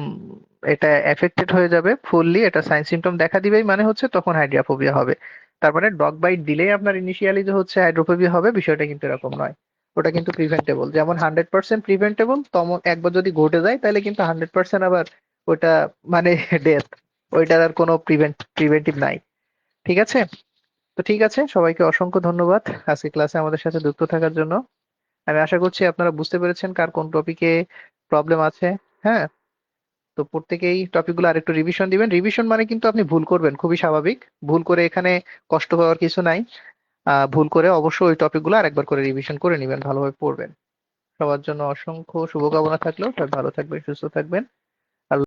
এটা এফেক্টেড হয়ে যাবে ফুললি, এটা সাইন সিমটম দেখা দিবেই, মানে হচ্ছে তখন হাইড্রোফোবিয়া হবে। তার মানে ডগ বাইট দিলেই আপনার ইনিশিয়ালি যে হচ্ছে হাইড্রোফোবিয়া হবে, বিষয়টা কিন্তু এরকম নয়। ওটা কিন্তু প্রিভেন্টেবল, যেমন 100% প্রিভেন্টেবল, তেমন একবার যদি ঘটে যায় তাহলে কিন্তু 100% আবার ওটা মানে ডেথ, ওইটার আর কোনো প্রিভেন্টিভ নাই। ঠিক আছে। তো ঠিক আছে, সবাইকে অসংখ্য ধন্যবাদ আজকে ক্লাসে আমাদের সাথে যুক্ত থাকার জন্য। আমি আশা করছি আপনারা বুঝতে পেরেছেন কার কোন টপিকে প্রবলেম আছে। হ্যাঁ, তো প্রত্যেকেই টপিকগুলো আরেকটু রিভিশন দিবেন। রিভিশন মানে কিন্তু আপনি ভুল করবেন, খুবই স্বাভাবিক। ভুল করে এখানে কষ্ট পাওয়ার কিছু নাই। ভুল করে অবশ্যই ওই টপিকগুলো আরেকবার করে রিভিশন করে নিবেন, ভালোভাবে পড়বেন। সবার জন্য অসংখ্য শুভকামনা থাকলো, সবাই ভালো থাকবেন, সুস্থ থাকবেন।